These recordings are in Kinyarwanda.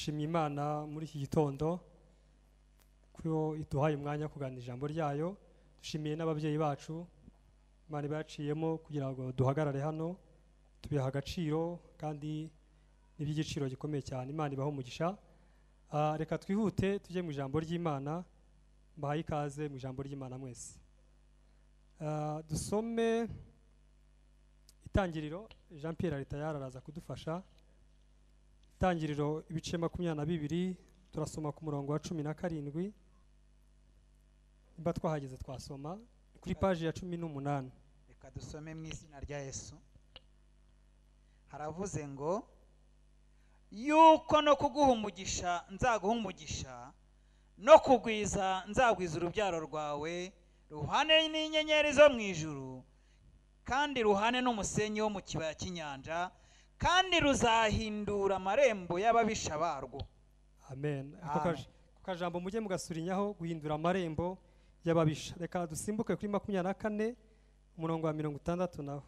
dushimiye Imana muri iki gitondo ko iduhaye umwanya kuganira ijambo ryayo. Dushimiye n'ababyeyi bacu Imana baciyemo kugira ngo duhagarare hano tubiha agaciro kandi n'iby'igiciro gikomeye cyane. Imana ibaho umugisha. Reka twihute tujye mu ijambo ry'Imana. Mbahaye ikaze mu ijambo ry'Imana mwese. Dusome Itangiriro. Jean Pierre Aritayara araza kudufasha. Itangiriro ibice 22 turasoma ku murongo wa 17. Nimba twahageze twasoma kuri page ya 18. Reka dusome mu izina rya Yesu. Haravuze ngo yuko no kuguha umugisha nzaguha umugisha, no kugwiza nzagwiza urubyaro rwawe, ruhane n'inyenyeri zo mu ijuru, kandi ruhane n'umusenyi wo mu kibaya cy'inyanja, kandi ruzahindura amarembo y'ababisha barwo. Amen. Ako kajambo mujye mugasurinyaho, guhindura amarembo y'ababisha. Reka dusimbuke kuri 24 umurongo wa 60 naho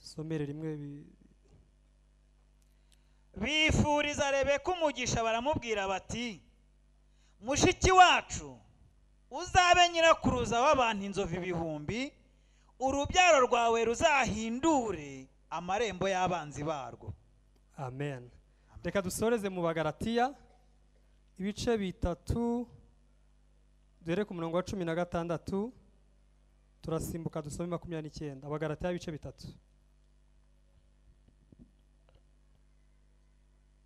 dusomere rimwe. Bifuriza Rebeka umugisha, baramubwira bati, mushiki wacu uzabe nyirakuruza w'abantu inzovu ibihumbi, urubyaro rwawe ruzahindure amarembo y'abanzi barwo. Amen. Reka dusoreze mu Bagalatiya ibice 3 dore ku murongo wa 16 turasimbuka dusome 29. Abagalatiya ibice 3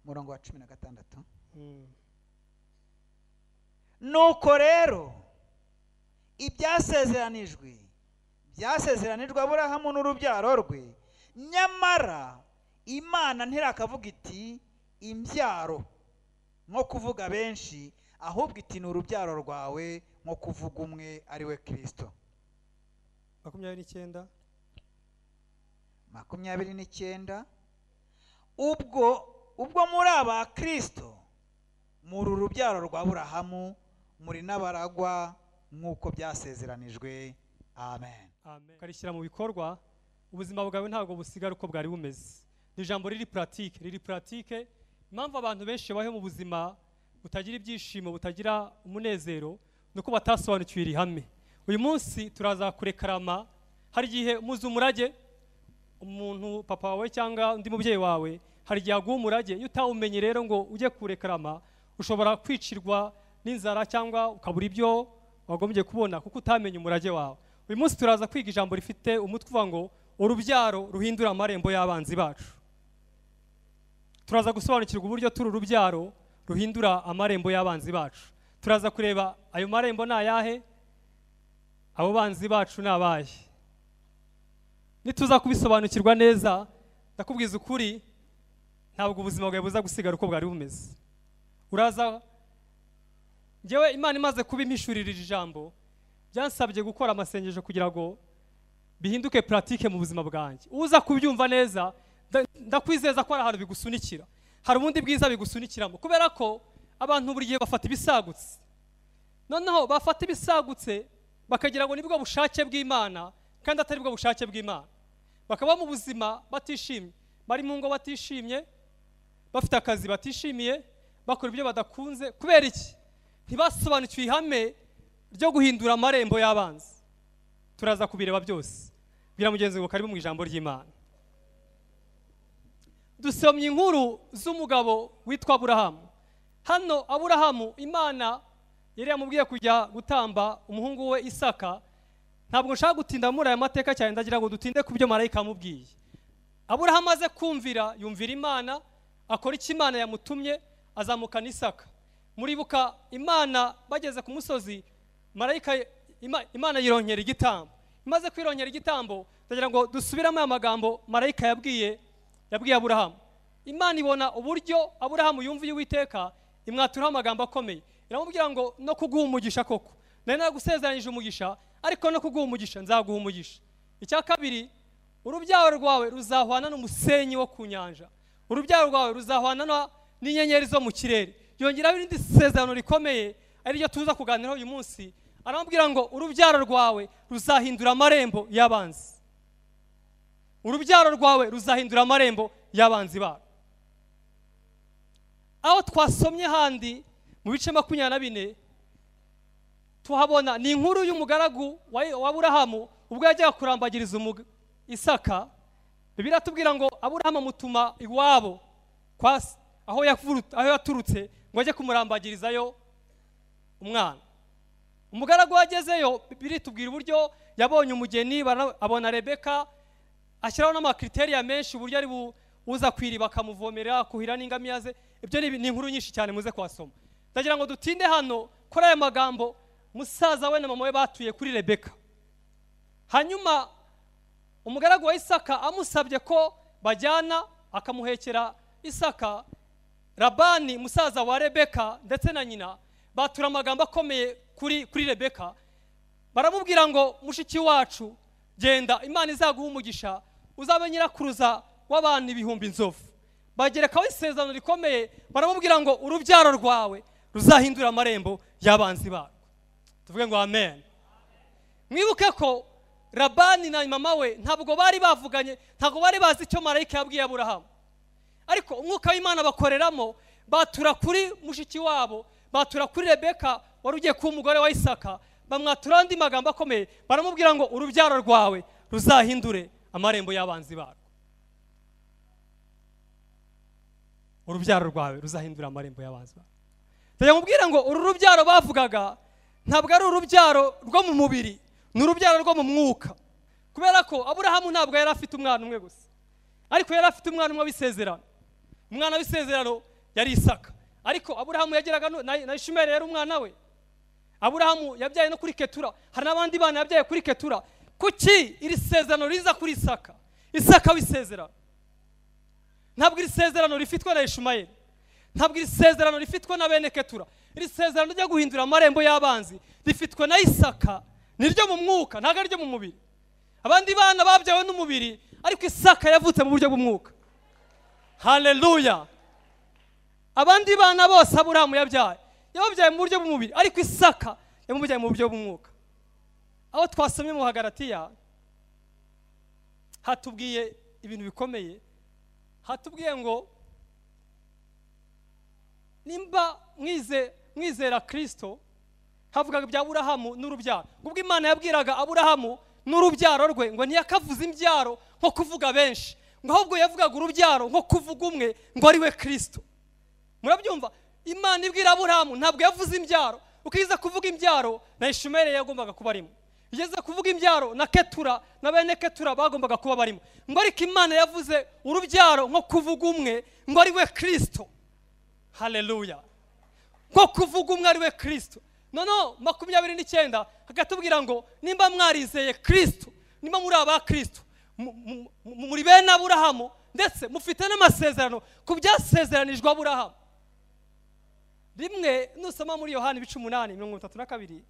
murongo wa 16. Nuko rero byasezeranijwe Aburahamu n'urubyaro rwe, nyamara Imana ntirakavuga iti imbyaro nko kuvuga benshi, ahubwo iti ni urubyaro rwawe nko kuvuga umwe ari we Kristo. 29. Ubwo muri aba Kristo muri urubyaro rwa Aburahamu, muri n'abaragwa nk'uko byasezeranijwe. Amen. Amen. Karishyira mu bikorwa, ubuzima bwawe ntabwo busigara uko bwari bumeze. Ni ijambo riri pratique. Impamvu abantu benshi bahe mu buzima butagira ibyishimo, butagira umunezero, nuko batasobanukiwe iri hame. Uyu munsi turaza kurekarama. Hari igihe umuzi umurage, umuntu papa wawe cyangwa undi mubyeyi wawe, hari igihe aguha umurage. Iyo utawumenye rero ngo ujye kurekarama, ushobora kwicirwa n'inzara cyangwa ukabura ibyo wagombye kubona kuko utamenye umurage wawe. Uyu munsi turaza kwiga ijambo rifite umutwe uvuga ngo urubyaro ruhindura amarembo y'abanzi bacu. Turaza gusobanukirwa uburyo turi urubyaro ruhindura amarembo y'abanzi bacu. Turaza kureba ayo marembo ni ayahe, abo banzi bacu ni abahe. Nituza kubisobanukirwa neza, ndakubwiza ukuri, ntabwo ubuzima bwawe buza gusigara uko bwari bumeze. Uraza ngewe Imana imaze kubimpishurira ijambo, byansabye gukora amasengesho kugira ngo bihinduke pratique mu buzima bwanjye. Uza kubyumva neza, ndakwizeza ko ari ahantu bigusunikira. Hari ubundi bwiza bigusunikiramo, kubera ko abantu buri gihe bafata ibisagutse. Noneho bafata ibisagutse bakagira ngo nibwo bushake bw'Imana, kandi atari bwo bushake bw'Imana. Bakaba mu buzima batishimye, bari mu ngo batishimye, bafite akazi batishimiye, bakora ibyo badakunze. Kubera iki? Ntibasobanukiwe ihame ryo guhindura amarembo y'abanzi. Turaza kubireba byose. Bwira mugenzi ngo karibu mu ijambo ry'Imana. Dusomye inkuru z'umugabo witwa Aburahamu. Hano Aburahamu, Imana yari yamubwiye kujya gutamba umuhungu we Isaka. Ntabwo nshaka gutinda muri aya mateka cyane, ndagira ngo dutinde ku byo marayika amubwiye. Aburahamu aze kumvira, yumvira Imana, akora icyo Imana yamutumye, azamukana Isaka. Muribuka Imana bageze ku musozi, marayika Imana yironkera igitambo. Imaze kwironkera igitambo, ndagira ngo dusubiramo aya magambo marayika yabwiye Aburahamu. Imana ibona uburyo Aburahamu yumviye Uwiteka, imwaturaho amagambo akomeye. Iramubwira ngo no kuguha umugisha koko. Nari nagusezeranyije umugisha, ariko no kuguha umugisha nzaguha umugisha. Icya kabiri, urubyaro rwawe ruzahwana n'umusenyi wo ku nyanja. Urubyaro rwawe ruzahwana n'inyenyeri zo mu kirere. Yongeraho irindi sezerano rikomeye, ari ryo tuza kuganiraho uyu munsi. Aramubwira ngo urubyaro rwawe ruzahindura amarembo y'abanzi. Urubyaro rwawe ruzahindura amarembo y'abanzi babo. aho twasomye handi mu bice 24 tuhabona ni inkuru y'umugaragu wa Aburahamu ubwo yajyaga kurambagiriza Isaka. Bibiliya tubwira ngo Aburahamu amutuma iwabo aho yaturutse ngo ajye kumurambagirizayo umwana. Umugaragu wagezeyo Bibiliya tubwira uburyo yabonye umugeni, abona Rebeka, ashyiraho n'amakriteriya menshi uburyo ari uza kwiriba akamuvomera, kuhira n'ingamiya ze. Ibyo ni inkuru nyinshi cyane muze kwasoma. Ndagira ngo dutinde hano kuri aya magambo musaza we na mama we batuye kuri Rebeka. Hanyuma umugaragu wa Isaka amusabye ko bajyana akamuhekera Isaka, Labani musaza wa Rebeka ndetse na nyina batura amagambo akomeye kuri Rebeka. Baramubwira ngo mushiki wacu genda, Imana izaguha umugisha, uzabe nyirakuruza w'abantu ibihumbi inzovu. Bagerekaho isezerano rikomeye, baramubwira ngo urubyaro rwawe ruzahindura amarembo y'abanzi barwo. Tuvuge ngo amen. Mwibuke ko Labani na mama we ntabwo bari bavuganye, ntabwo bari bazi icyo marayika yabwiye Aburahamu, ariko umwuka w'Imana bakoreramo batura kuri mushiki wabo, batura kuri Rebeka wari ugiye kuba umugore wa Isaka, bamwatura andi magambo akomeye, baramubwira ngo urubyaro rwawe ruzahindure amarembo y'abanzi barwo. Urubyaro rwawe ruzahindura amarembo y'abanzi barwo. Ndamubwira ngo uru rubyaro bavugaga ntabwo ari urubyaro rwo mu mubiri, ni urubyaro rwo mu mwuka. Kubera ko Aburahamu ntabwo yari afite umwana umwe gusa, ariko yari afite umwana umwe w'isezerano. Umwana w'isezerano yari Isaka, ariko Aburahamu yageraga na Ishimeli yari umwana we. Aburahamu yabyaye no kuri Ketura, hari n'abandi bana yabyaye kuri Ketura. Kuki iri sezerano riza kuri Isaka? Isaka w'isezerano. Ntabwo iri sezerano rifitwe na Ishimeli, ntabwo iri sezerano rifitwe na bene Ketura. Iri sezerano ryo guhindura amarembo y'abanzi rifitwe na Isaka, niryo mu mwuka, ntabwo ari ryo mu mubiri. Abandi bana babyawe n'umubiri, ariko Isaka yavutse mu buryo bw'umwuka. Haleluya. Abandi bana bose Aburahamu yababyaye mu buryo bw'umubiri, ariko Isaka yamubyaye mu buryo bw'umwuka. Aho twasomye mu Hagalatiya hatubwiye ibintu bikomeye. Hatubwiye ngo nimba mwizera Kristo, havugaga bya Aburahamu n'urubyaro. Ubwo Imana yabwiraga Aburahamu n'urubyaro rwe ngo ntiyakavuza imbyaro nko kuvuga benshi, ngo ahubwo yavugaga urubyaro nko kuvuga umwe, ngo ari we Kristo. Murabyumva? Imana ibwira Aburahamu ntabwo yavuze imbyaro. Ukiza kuvuga imbyaro na Ishimeli yagombaga kuba arimo, igeze kuvuga imbyaro na Ketura na bene Ketura bagombaga kuba barimo, ngo ariko Imana yavuze urubyaro nko kuvuga umwe, ngo ari we Kristo. Haleluya. Nko kuvuga umwe ari we Kristo. Noneho 29 hakatubwira ngo nimba mwarizeye Kristo, nimba muri aba Kristo, muri bene Aburahamu, ndetse mufite n'amasezerano ku byasezeranijwe Aburahamu. Rimwe nusoma muri Yohana 8:32,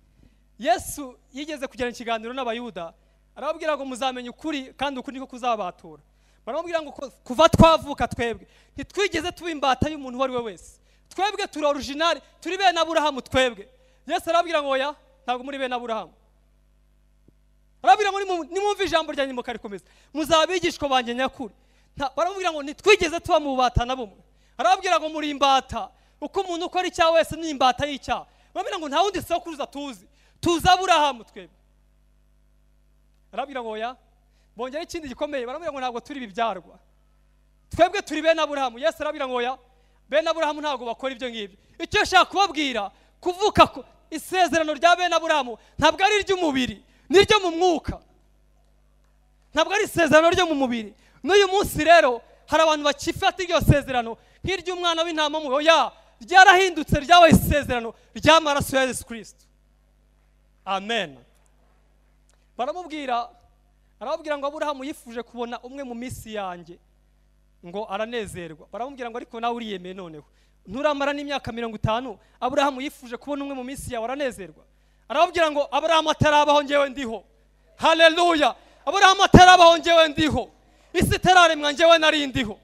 Yesu yigeze kugirana ikiganiro n'abayuda, arababwira ngo muzamenye ukuri kandi ukuri niko kuzabatura. Baramubwira ngo kuva twavuka twebwe ntitwigeze tuba imbata y'umuntu uwo ari we wese, twebwe turi original, turi bene Aburahamu twebwe. Yesu arababwira ngo oya, ntabwo muri bene Aburahamu. Arababwira ngo nimumve ijambo ryanjye mukarikomeza, muzabigishwa banjye nyakuri. Baramubwira ngo ntitwigeze tuba mu bubata na bumwe. Arababwira ngo muri imbata, uko umuntu ukora icyaha wese ni imbata y'icyaha. Barababwira ngo nta wundi sokuruza tuzi Aburahamu twebwe. Arababwira ngo oya, bongera ikindi gikomeye, barababwira ngo ntabwo turi bibyarwa, twebwe turi bene Aburahamu. Yesu arababwira ngo oya, bene Aburahamu ntabwo bakora ibyo ngibyo. Icyo nshaka kubabwira, kuvuka isezerano rya bene Aburahamu ntabwo ari iry'umubiri, niryo mu mwuka, ntabwo ari isezerano ryo mu mubiri. N'uyu munsi rero hari abantu bakifata iryo sezerano nk'iry'umwana w'intama mu oya, ryarahindutse ryabaye isezerano ry'amaraso ya Yesu Kristo. Amen. Arababwira ngo Aburahamu yifuje kubona umwe mu minsi yanjye ngo aranezerwa. Baramubwira ngo ariko nawe uriyemeye noneho, nturamara n'imyaka 50, Aburahamu yifuje kubona umwe mu minsi yawe aranezerwa. Arababwira ngo Aburahamu atarabaho njyewe ndiho. Haleluya. Aburahamu atarabaho njyewe ndiho, isi itararemwa njyewe nari ndiho.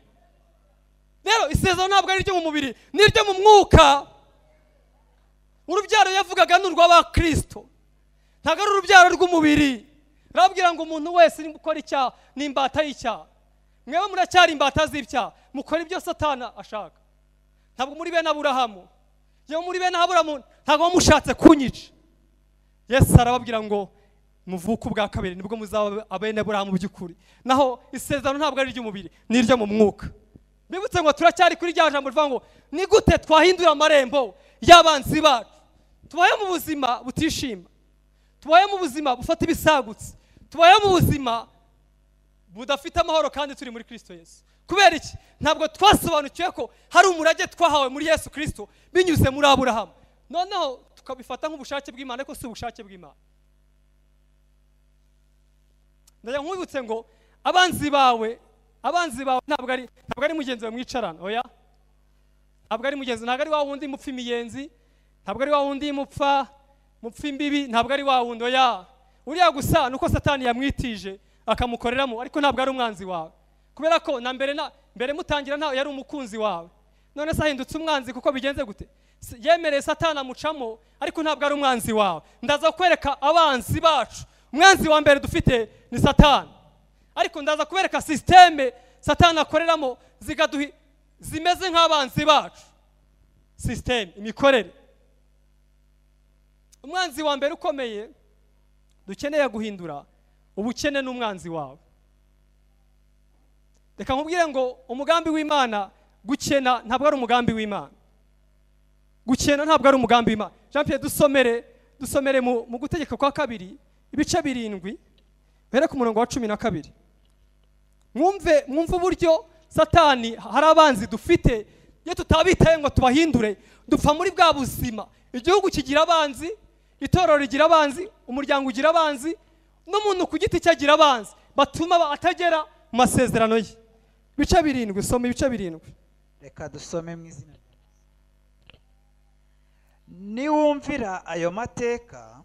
Rero isezerano ntabwo ari ryo mu mubiri, ni ryo mu mwuka. Urubyaro yavugaga n'urw'aba Kristo, ntabwo ari urubyaro rw'umubiri. Arababwira ngo umuntu wese ukora icyaha ni imbata y'icyaha. Mwewe muracyari imbata z'ibyaha, mukora ibyo Satani ashaka. ntabwo muri bene Aburahamu. Yewe muri bene Aburahamu ntabwo mushatse kunyica. Yesu arababwira ngo muvuka ubwa kabiri nibwo muzaba abene Aburahamu by'ukuri. Naho isezerano ntabwo ari ry'umubiri, ni iryo mu mwuka. Bibutse ngo turacyari kuri rya jambo rivuga ngo ni gute twahindura amarembo y'abanzi bacu. Tubaye mu buzima butishima, tubaye mu buzima bufata ibisagutse, tubaye mu buzima budafite amahoro kandi turi muri Kristo Yesu. Kubera iki? Ntabwo twasobanukiwe ko hari umurage twahawe muri Yesu Kristo binyuze muri Aburahamu. Noneho tukabifata nk'ubushake bw'Imana ariko si ubushake bw'Imana. Ndaje nkwibutse ngo abanzi bawe ntabwo ari mugenzi we mwicarana. Oya, ntabwo ari mugenzi, ntabwo ari wa wundi mupfa imiyenzi, ntabwo ari wa wundi mupfa imbibi, ntabwo ari wa wundi. Oya, uriya gusa nuko Satani yamwitije akamukoreramo, ariko ntabwo ari umwanzi wawe. Kubera ko na mbere mutangira nta yari umukunzi wawe, none se ahindutse umwanzi. Kuko bigenze gute? Yemereye Satani amucamo, ariko ntabwo ari umwanzi wawe. Ndaza kwereka abanzi bacu, umwanzi wa mbere dufite ni Satani, ariko ndaza kubereka systeme Satani akoreramo zimeze nk'abanzi bacu. Systeme, imikorere. Umwanzi wa mbere ukomeye dukeneye guhindura, ubukene n'umwanzi wawe. Reka nkubwire ngo umugambi w'Imana, gukena ntabwo ari umugambi w'Imana. Gukena ntabwo ari umugambi w'Imana. Jean Pierre, dusomere mu gutegeka kwa kabiri ibice 7 bere ku murongo wa 12. Mwumve uburyo Satani hari abanzi dufite, iyo tutabitaye ngo tubahindure dupfa muri bwa buzima. Igihugu kigira abanzi, itorero rigira abanzi, umuryango ugira abanzi, n'umuntu ku giti cye agira abanzi batuma atagera mu masezerano ye. Ibice 7, soma ibice 7. Reka dusome mu izina. Niwumvira ayo mateka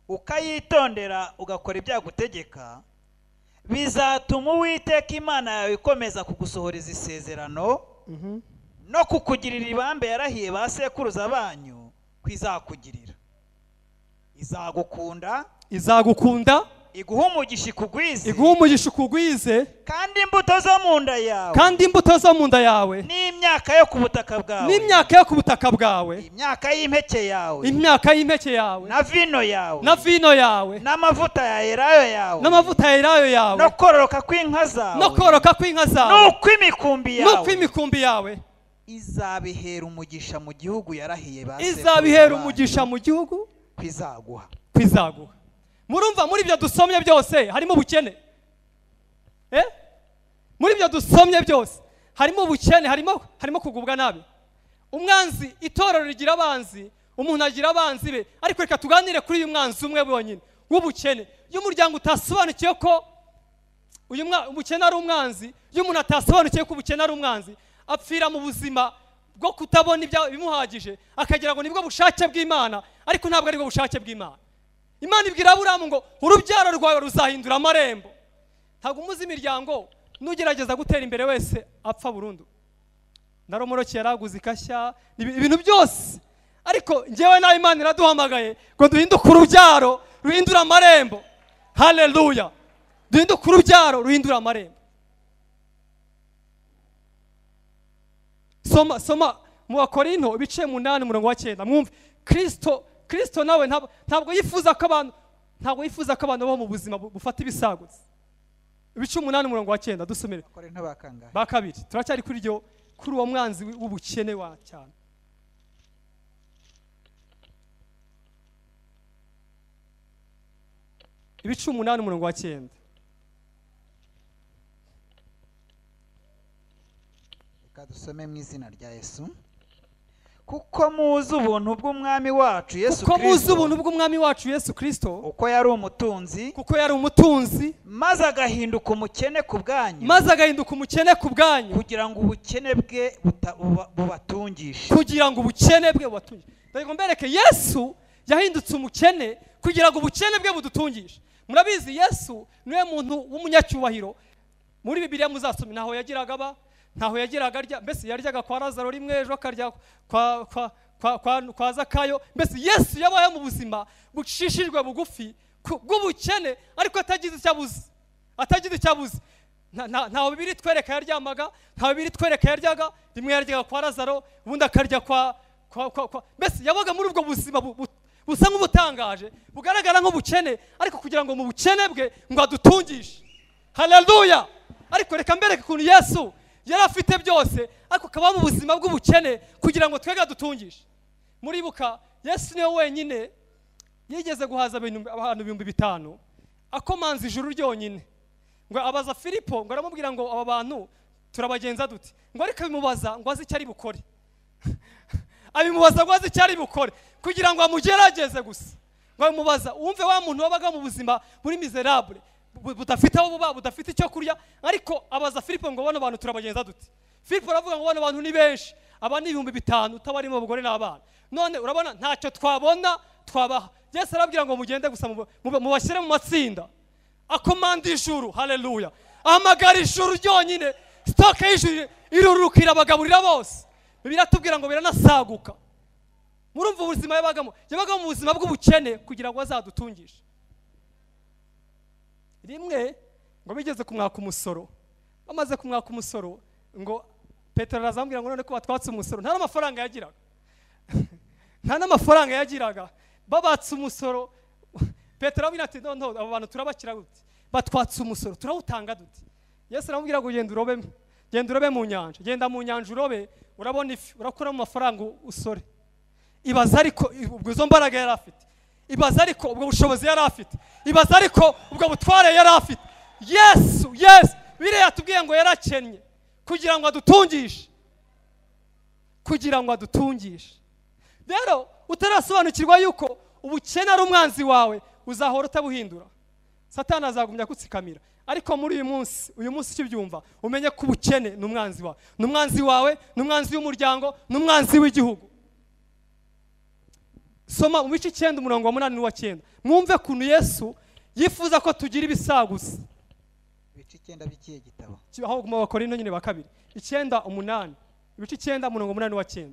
ukayitondera ugakora ibyagutegeka, bizatuma Uwiteka Imana yawe ikomeza kugusohoreza isezerano no kukugirira ibambe yarahiye ba sekuruza banyu kwizakugirira. Izagukunda, iguha umugisha ikugwize, kandi imbuto zo mu nda yawe, n'imyaka yo ku butaka bwawe, imyaka y'impeke yawe, na vino yawe, n'amavuta ya elayo yawe, no kororoka kw'inka zawe, n'uko imikumbi yawe izabihera umugisha mu gihugu yarahiye ba sekuruza kwizaguha. Murumva muri ibyo dusomye byose harimo ubukene. Muri ibyo dusomye byose harimo ubukene, harimo kugubwa nabi. Umwanzi, itorero rigira abanzi, umuntu agira abanzi be, ariko reka tuganire kuri uyu mwanzi umwe bonyine w'ubukene. Iyo umuryango utasobanukiye ko ubukene ari umwanzi, iyo umuntu atasobanukiye ko ubukene ari umwanzi, apfira mu buzima bwo kutabona ibimuhagije, akagira ngo nibwo bushake bw'Imana, ariko ntabwo aribwo bushake bw'Imana. Imana ibwira Aburahamu ngo urubyaro rwawe ruzahindura amarembo. Ntabwo umuzi imiryango nugerageza gutera imbere wese apfa burundu. Naromorokeye yaraguze ikashya ibintu byose, ariko njyewe nawe Imana iraduhamagaye ngo duhinduke urubyaro ruhindura amarembo. Haleluya! Duhinduke urubyaro ruhindura amarembo. Soma mu Bakorinto ibice 8 umurongo wa 9. Mwumve Kristo nawe ntabwo yifuza ko abantu bo mu buzima bufata ibisagutse. Ibice 8 umurongo wa 9 dusomere. Ba kabiri turacyari kuri uwo mwanzi w'ubukene wa cyane. Ibice 8 umurongo wa 9. Dusome mu izina rya Yesu. Kuko muzi ubuntu bw'umwami wacu Yesu Kristo, uko yari umutunzi, maze agahinduka umukene ku bwanyu, kugira ngo ubukene bwe bubatungishe. Ndabwo mbereke Yesu yahindutse umukene kugira ngo ubukene bwe budutungishe. Murabizi Yesu niwe muntu w'umunyacyubahiro. Muri Bibiliya muzasoma ntaho yagiraga arya, mbese yaryaga kwa Lazaro rimwe, ejo akarya kwa Zakayo. Mbese Yesu yabaye mu buzima bushishijwe bugufi bw'ubukene, ariko atagize icyo abuze. ntawe bibiri twereka yaryamaga, ntawe bibiri twereka yaryaga, rimwe yaryaga kwa Lazaro, ubundi akarya kwa mbese yabaga muri ubwo buzima busa nk'ubutangaje, bugaragara nk'ubukene, ariko kugira ngo mu bukene bwe ngo adutungishe. Haleluya! Ariko reka mbereke ukuntu Yesu yari afite byose, ariko akaba mu buzima bw'ubukene kugira ngo twega dutungishe. Muribuka Yesu niwe wenyine yigeze guhaza abantu 5,000 akomanza ijuru ryonyine, ngo abaza Filipo, ngo aramubwira ngo aba bantu turabagenza dute, ngo ariko bimubaza ngo azi icyo ari bukore abimubaza ngo azi icyo ari bukore kugira ngo amugerageze gusa, ngo abimubaza wumve wa muntu wabaga mu buzima buri miserable, budafite aho buba, budafite icyo kurya, ariko abaza Filipo ngo bano bantu turabagenza dute. Filipo aravuga ngo bano bantu ni benshi, aba ni 5,000 utabarimo abagore n'abana, none urabona ntacyo twabona twabaha. Yesu arabwira ngo mugende gusa mubashyire mu matsinda, akomanda ijuru. Haleluya! Ahamagara ijuru ryonyine, stoke y'ijuru irurukira abagaburira bose. Bibiliya tubwira ngo biranasaguka. Murumva ubuzima yabagamo mu buzima bw'ubukene kugira ngo azadutungishe. Rimwe ngo bigeze kumwaka umusoro, bamaze kumwaka umusoro ngo Petero arazambwira ngo none ko batwatse umusoro, nta n'amafaranga yagiraga nta n'amafaranga yagiraga, babatse umusoro. Petero abwira ati no abo bantu turabakira gute, batwatse umusoro turawutanga dute. Yesu aramubwira ngo genda urobe mu nyanja, genda mu nyanja urobe, urabona ifi, urakura mu mafaranga usore. Ibaza ariko ubwo izo mbaraga yari afite, ibaza ariko ubwo bushobozi yari afite, ibaza ariko ubwo butware yari afite. Yesu bire yatubwiye ngo yarakennye kugira ngo adutungishe, kugira ngo adutungishe. Rero utarasobanukirwa yuko ubukene ari umwanzi wawe, uzahora utabuhindura, Satani azagumya kutsikamira. Ariko muri uyu munsi cyubyumva, umenye ko ubukene ni umwanzi wawe, ni umwanzi wawe, ni umwanzi w'umuryango, ni umwanzi w'igihugu. Soma mu bice 9 umurongo wa 8 n'uwa 9, mwumve kuntu Yesu yifuza ko tugira ibisaguza. Bice 9 bikiye gitabo kibaho mu Bakorinto nyine ba 2 9:8, ibice 9 umurongo wa 8 n'uwa 9.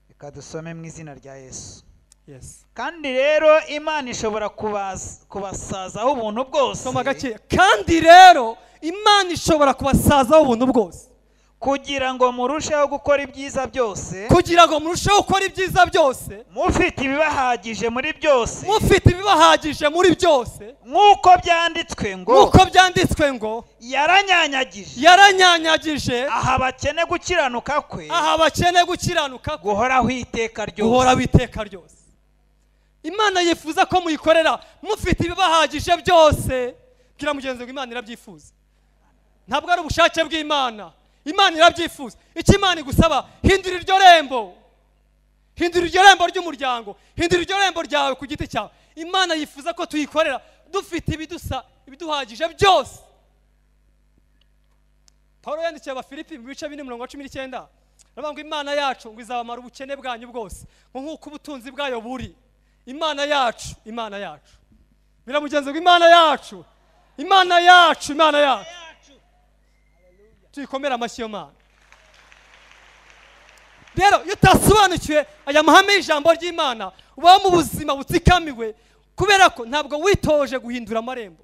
Reka dusome mu izina rya Yesu. Yes. Kandi rero Imana ishobora kubasazaho ubuntu bwose. Soma gake. Kandi rero Imana ishobora kubasazaho ubuntu bwose, kugira ngo murusheho gukora ibyiza byose, kugira ngo murusheho gukora ibyiza byose, mufite ibibahagije muri byose, mufite ibibahagije muri byose, nk'uko byanditswe ngo yaranyanyagije aha bakene gukiranuka kwe, guhoraho iteka ryose. Imana yifuza ko muyikorera mufite ibibahagije byose. Bwira mugenzi ngo Imana irabyifuza, ntabwo ari ubushake bw'Imana, Imana irabyifuza. Icyo Imana igusaba, hindura iryo rembo, hindura iryo rembo ry'umuryango, hindura iryo rembo ryawe ku giti cyawe. Imana yifuza ko tuyikorera dufite ibiduhagije byose. Paulo yandikiye Abafilipi mu bice 4:19, aravuga ngo Imana yacu ngo izabamara ubukene bwanyu bwose, ngo nk'uko ubutunzi bwayo buri. Imana yacu bira mugenzi ngo Imana yacu tuyikomera amashyi yo Mana. Rero iyo utasobanukiwe aya mahame y'ijambo ry'Imana, uba mu buzima butsikamiwe, kubera ko ntabwo witoje guhindura amarembo.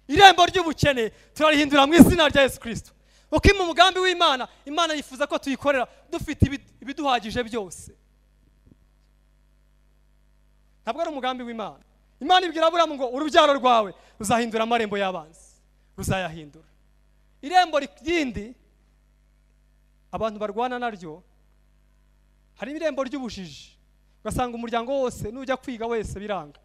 Irembo ry'ubukene turarihindura mu izina rya Yesu Kristo. Uko mu mugambi w'Imana, Imana yifuza ko tuyikorera dufite ibiduhagije byose. Ntabwo ari umugambi w'Imana. Imana ibwira Aburahamu ngo urubyaro rwawe ruzahindura amarembo y'abanzi, ruzayahindura. Irembo rindi abantu barwana naryo, hari irembo ry'ubujiji, ugasanga umuryango wose nujya kwiga wese biranga.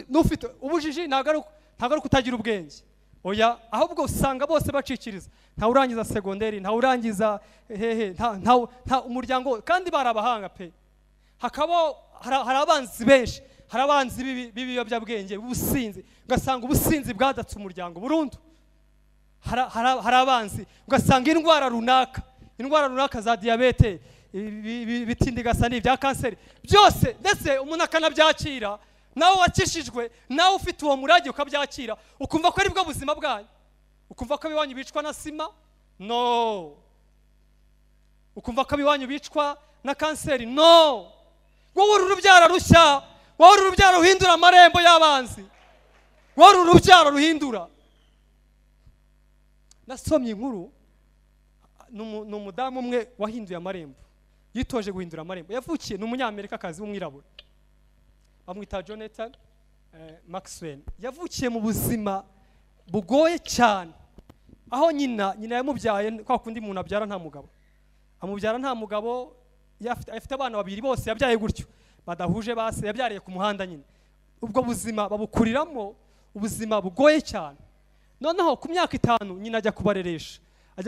Nufite ubujiji ntabwo ari kutagira ubwenge, oya, ahubwo usanga bose bacikiriza. Nta urangiza segonderi, nta urangiza nta umuryango, kandi barabahanga pe. Hakaba hari abanzi benshi, hari abanzi b'ibiyobyabwenge, ubusinzi, ugasanga ubusinzi bwadatse umuryango burundu. Hari abanzi, ugasanga indwara runaka za diabete, bitindigasani bya kanseri, byose ndetse umuntu akanabyakira. Nawe wakishijwe, nawe ufite uwo murage ukabyakira, ukumva ko ari bwo buzima bwanyu, ukumva ko abiwanyu bicwa na sima, no, ukumva ko abiwanyu bicwa na kanseri, no. Wowe uri urubyaro rushya, wowe uri urubyaro ruhindura amarembo y'abanzi, wowe uri urubyaro ruhindura. nasomye inkuru ni umudamu umwe wahinduye amarembo, yitoje guhindura amarembo. Yavukiye ni umunyamerikakazi w'umwirabura, bamwita Jonathan Maxwell. Yavukiye mu buzima bugoye cyane, aho nyina yamubyaye kwa kundi umuntu abyara nta mugabo, amubyara nta mugabo, afite abana babiri bose yabyaye gutyo badahuje base, yabyariye ku muhanda nyine. Ubwo buzima babukuriramo ubuzima bugoye cyane. Noneho ku myaka 5 nyina ajya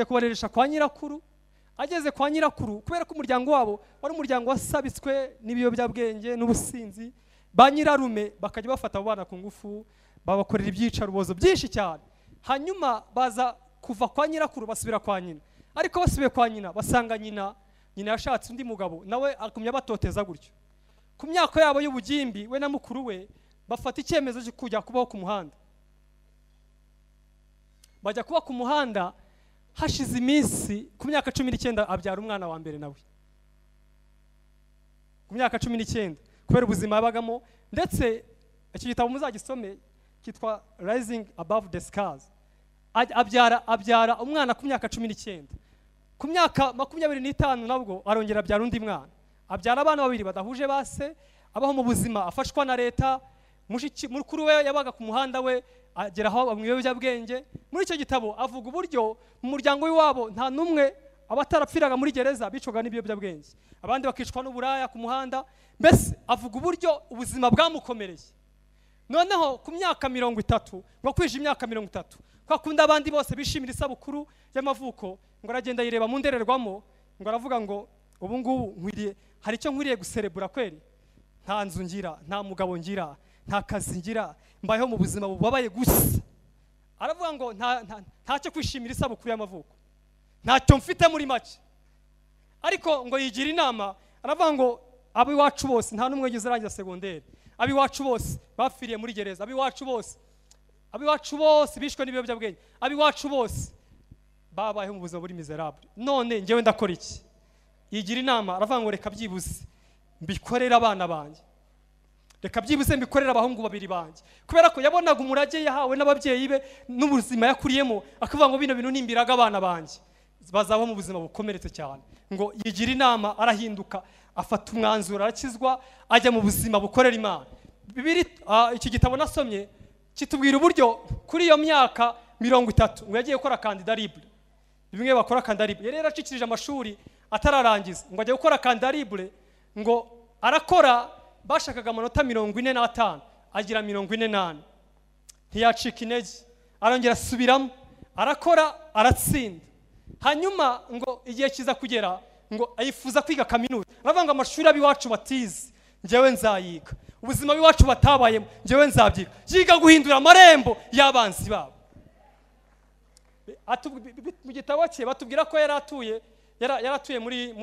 kubareresha kwa nyirakuru. Ageze kwa nyirakuru, kubera ko umuryango wabo wari umuryango wasabitswe n'ibiyobyabwenge n'ubusinzi, ba nyirarume bakajya bafata abo bana ku ngufu, babakorera ibyicarubozo byinshi cyane. Hanyuma baza kuva kwa nyirakuru basubira kwa nyina, ariko basubiye kwa nyina basanga nyina yashatse undi mugabo, nawe akumya batoteza gutyo. Ku myaka yabo y'ubugimbi, we na mukuru we bafata icyemezo cyo kujya kubaho ku muhanda. Bajya kuba ku muhanda, hashize iminsi, ku myaka 19 abyara umwana wa mbere nawe. Ku myaka 19 kubera ubuzima yabagamo. Ndetse iki gitabo muzagisome kitwa Rising Above the Scars. Abyara umwana ku myaka 19. Ku myaka 25 nabwo arongera abyara undi mwana. Abyara abana babiri badahuje base, abaho mu buzima afashwa na leta. Mukuru we yabaga ku muhanda, we agera aho mu biyobyabwenge. Muri icyo gitabo avuga uburyo mu muryango w'iwabo nta numwe abatarapfiraga muri gereza bicoga n'ibiyobyabwenge, abandi bakicwa n'uburaya ku muhanda. Mbese avuga uburyo ubuzima bwamukomereye. Noneho ku myaka 30, ngo kwije imyaka 30, kwa kunda abandi bose bishimira isabukuru y'amavuko, ngo aragenda yireba mu ndererwamo, ngo aravuga ngo ubu ngubu nkwiriye, hari icyo nkwiriye guserebura kweri, nta nzu ngira, nta mugabo ngira, nta kazi ngira, mbayeho mu buzima bubabaye gusa. Aravuga ngo ntacyo kwishimira isabukuru y'amavuko, ntacyo mfite muri make. Ariko ngo yigira inama, aravuga ngo abiwacu bose nta numwe yigeze arangiza segonderi, abiwacu bose bafiriye muri gereza, abiwacu bose bishwe n'ibiyobyabwenge, abiwacu bose babayeho mu buzima buri miserable. None ngewe ndakora iki? Yigira inama, aravuga ngo reka byibuze mbikorera abana banjye, reka byibuze mbikorera abahungu babiri banjye, kubera ko yabonaga umurage yahawe n'ababyeyi be n'ubuzima yakuriyemo, akavuga ngo bino bintu nimbiraga abana banjye bazabaho mu buzima bukomeretse cyane. Ngo yigira inama, arahinduka, afata umwanzuro, arakizwa, ajya mu buzima bukorera Imana. Iki gitabo nasomye kitubwira uburyo kuri iyo myaka 30 ngo yagiye gukora candidat libre. Bimwe bakora candidat libre, yari yaracikirije amashuri atararangiza, ngo ajya gukora candidat libre. Ngo arakora, bashakaga amanota 45, agira 48. Ntiyacika intege, arongera asubiramo, arakora, aratsinda. Hanyuma ngo igihe kiza kugera, ngo ayifuza kwiga kaminuza. Aravuga ngo amashuri abiwacu batize njyewe nzayiga, ubuzima biwacu batabayemo njyewe nzabyiga. Yiga guhindura amarembo y'abanzi babo. Mu gitabo cye batubwira ko yaratuye muri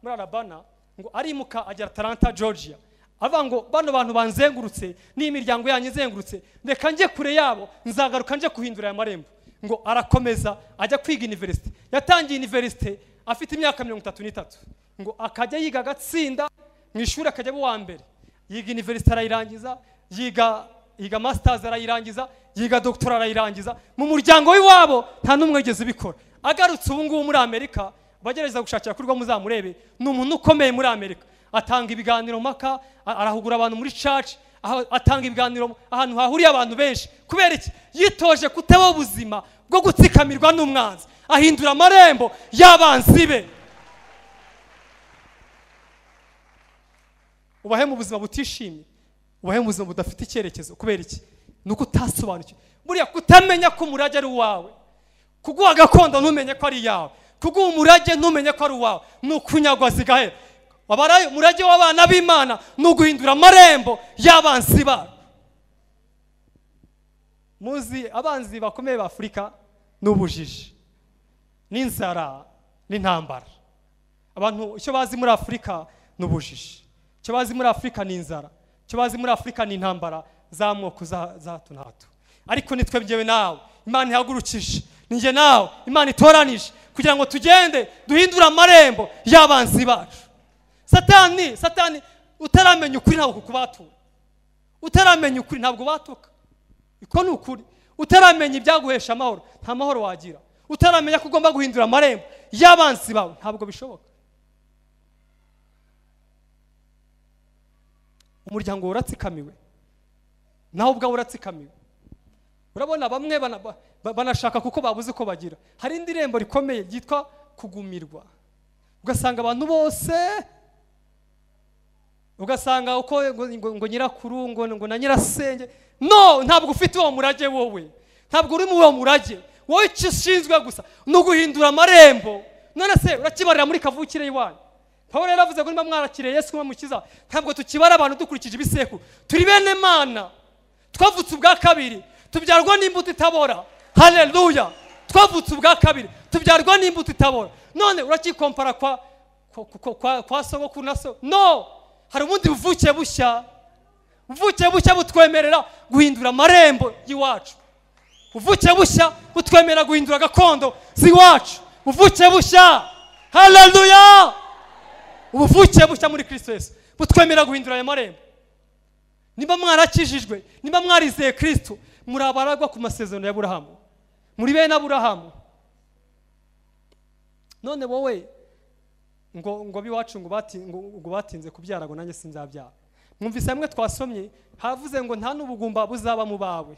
Alabama, ngo arimuka agera Atlanta, Georgia. Avuga ngo bano bantu banzengurutse n'imiryango yanyu izengurutse, reka njye kure yabo, nzagaruka nje guhindura aya marembo. Ngo arakomeza ajya kwiga university. Yatangiye university afite imyaka 33. Ngo akajya yiga agatsinda mu ishuri, akajya uwa mbere. Yiga university arayirangiza, yiga masters arayirangiza, yiga doctorat arayirangiza. Mu muryango w'iwabo nta numwe yigeze bikora. Agarutse ubu ngubu muri Amerika, bagereza gushakira kuri rwo muzamurebe, ni umuntu ukomeye muri Amerika. Atanga ibiganiro maka, arahugura abantu muri church, atanga ibiganiro ahantu hahuriye abantu benshi. Kubera iki? Yitoje kuteba ubuzima bwo gutsikamirwa n'umwanzi, ahindura amarembo y'abanzi be. Ubahe mu buzima butishimye, ubahe mu buzima budafite icyerekezo. Kubera iki? Nuko utasobanukiwe. Buriya kutamenya ko umurage ari uwawe, kuguha gakondo ntumenye ko ari yawe, kuguha umurage ntumenye ko ari uwawe, nukunyagwa zigahera. Wabaraye umurage w'abana b'Imana nuguhindura amarembo y'abanzi babo. Muzi abanzi bakomeye ba Afrika n'ubujiji, n'inzara, n'intambara. Abantu icyo bazi muri Afrika n'ubujiji, icyo bazi muri Afrika n'inzara, icyo bazi muri Afrika n'intambara z'amoko za hato na hato. Ariko nitwe byewe nawe Imana ihagurukije, ninjye nawe Imana itoranije kugira ngo tugende duhindura amarembo y'abanzi bacu. Satani utaramenya ukuri ntabwo kukubatura, utaramenya ukuri ntabwo batuka. Iko ni ukuri. Utaramenya ibyaguhesha amahoro nta mahoro wagira. utaramenya ko ugomba guhindura amarembo y'abanzi bawe, ntabwo bishoboka. Umuryango uratsikamiwe, naho ubwawe uratsikamiwe. Urabona bamwe banashaka kuko babuze ko bagira. Hari indi rembo rikomeye ryitwa kugumirwa. Ugasanga abantu bose, ugasanga uko ngo nyirakuru ngo na nyirasenge, no, ntabwo ufite uwo murage wowe, ntabwo uri mu uwo murage wowe. Icyo ushinzwe gusa no guhindura amarembo. None se urakibarira muri kavukire iwanyu? Pawulo yaravuze ngo niba mwarakiriye Yesu nk'umukiza, ntabwo tukibara abantu dukurikije ibisekuru. Turi bene Mana, twavutse ubwa kabiri, tubyarwa n'imbuto itabora. Haleluya! Twavutse ubwa kabiri, tubyarwa n'imbuto itabora. None urakikompara kwa sogokuru na so? No, hari ubundi buvuke bushya. Ubuvuke bushya butwemerera guhindura amarembo y'iwacu. Ubuvuke bushya butwemerera guhindura gakondo z'iwacu. Ubuvuke bushya, haleluya! Ubuvuke bushya muri Kristo Yesu butwemerera guhindura aya marembo. Niba mwarakijijwe, niba mwarizeye Kristo, murabaragwa ku masezerano ya Aburahamu, muri bene Aburahamu. None wowe ngo biwacu ngo batinze kubyara ngo nanjye sinzabyara. Mwumvise hamwe twasomye havuze ngo nta n'ubugumba buzaba mu bawe.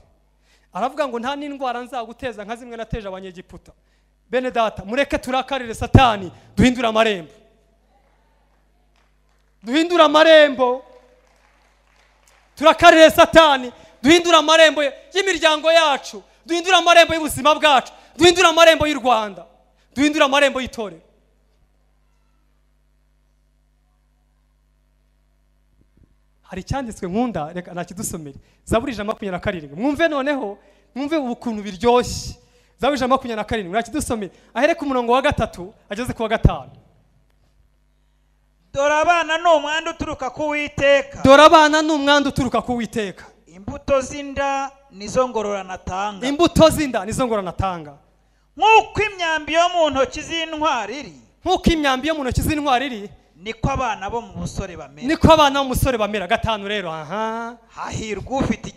Aravuga ngo nta n'indwara nzaguteza nka zimwe nateje abanyegiputa. Bene data, mureke turakarire Satani, duhindura amarembo. Duhindura amarembo. Turakarire Satani, duhindura amarembo y'imiryango yacu, duhindura amarembo y'ubuzima bwacu, duhindura amarembo y'u Rwanda, duhindura amarembo y'itorero. Hari cyanditswe nkunda, reka nakidusomere. Zaburi 127. Mwumve noneho, mwumve ukuntu biryoshye. Zaburi 127 nakidusomere. Ahereka umurongo wa 3 ageze ku wa 5. Dore abana ni umwanda uturuka ku Uwiteka. Dore abana ni umwanda uturuka ku Uwiteka. Imbuto z'inda nizo ngororano atanga. Imbuto z'inda nizo ngororano atanga. Nk'uko imyambi yo mu ntoki z'intwari iri. Nk'uko imyambi yo mu ntoki z'intwari iri, niko abana bo mu busore bamera. Niko abana bo mu busore bamera. 5 rero, hahirwa ufite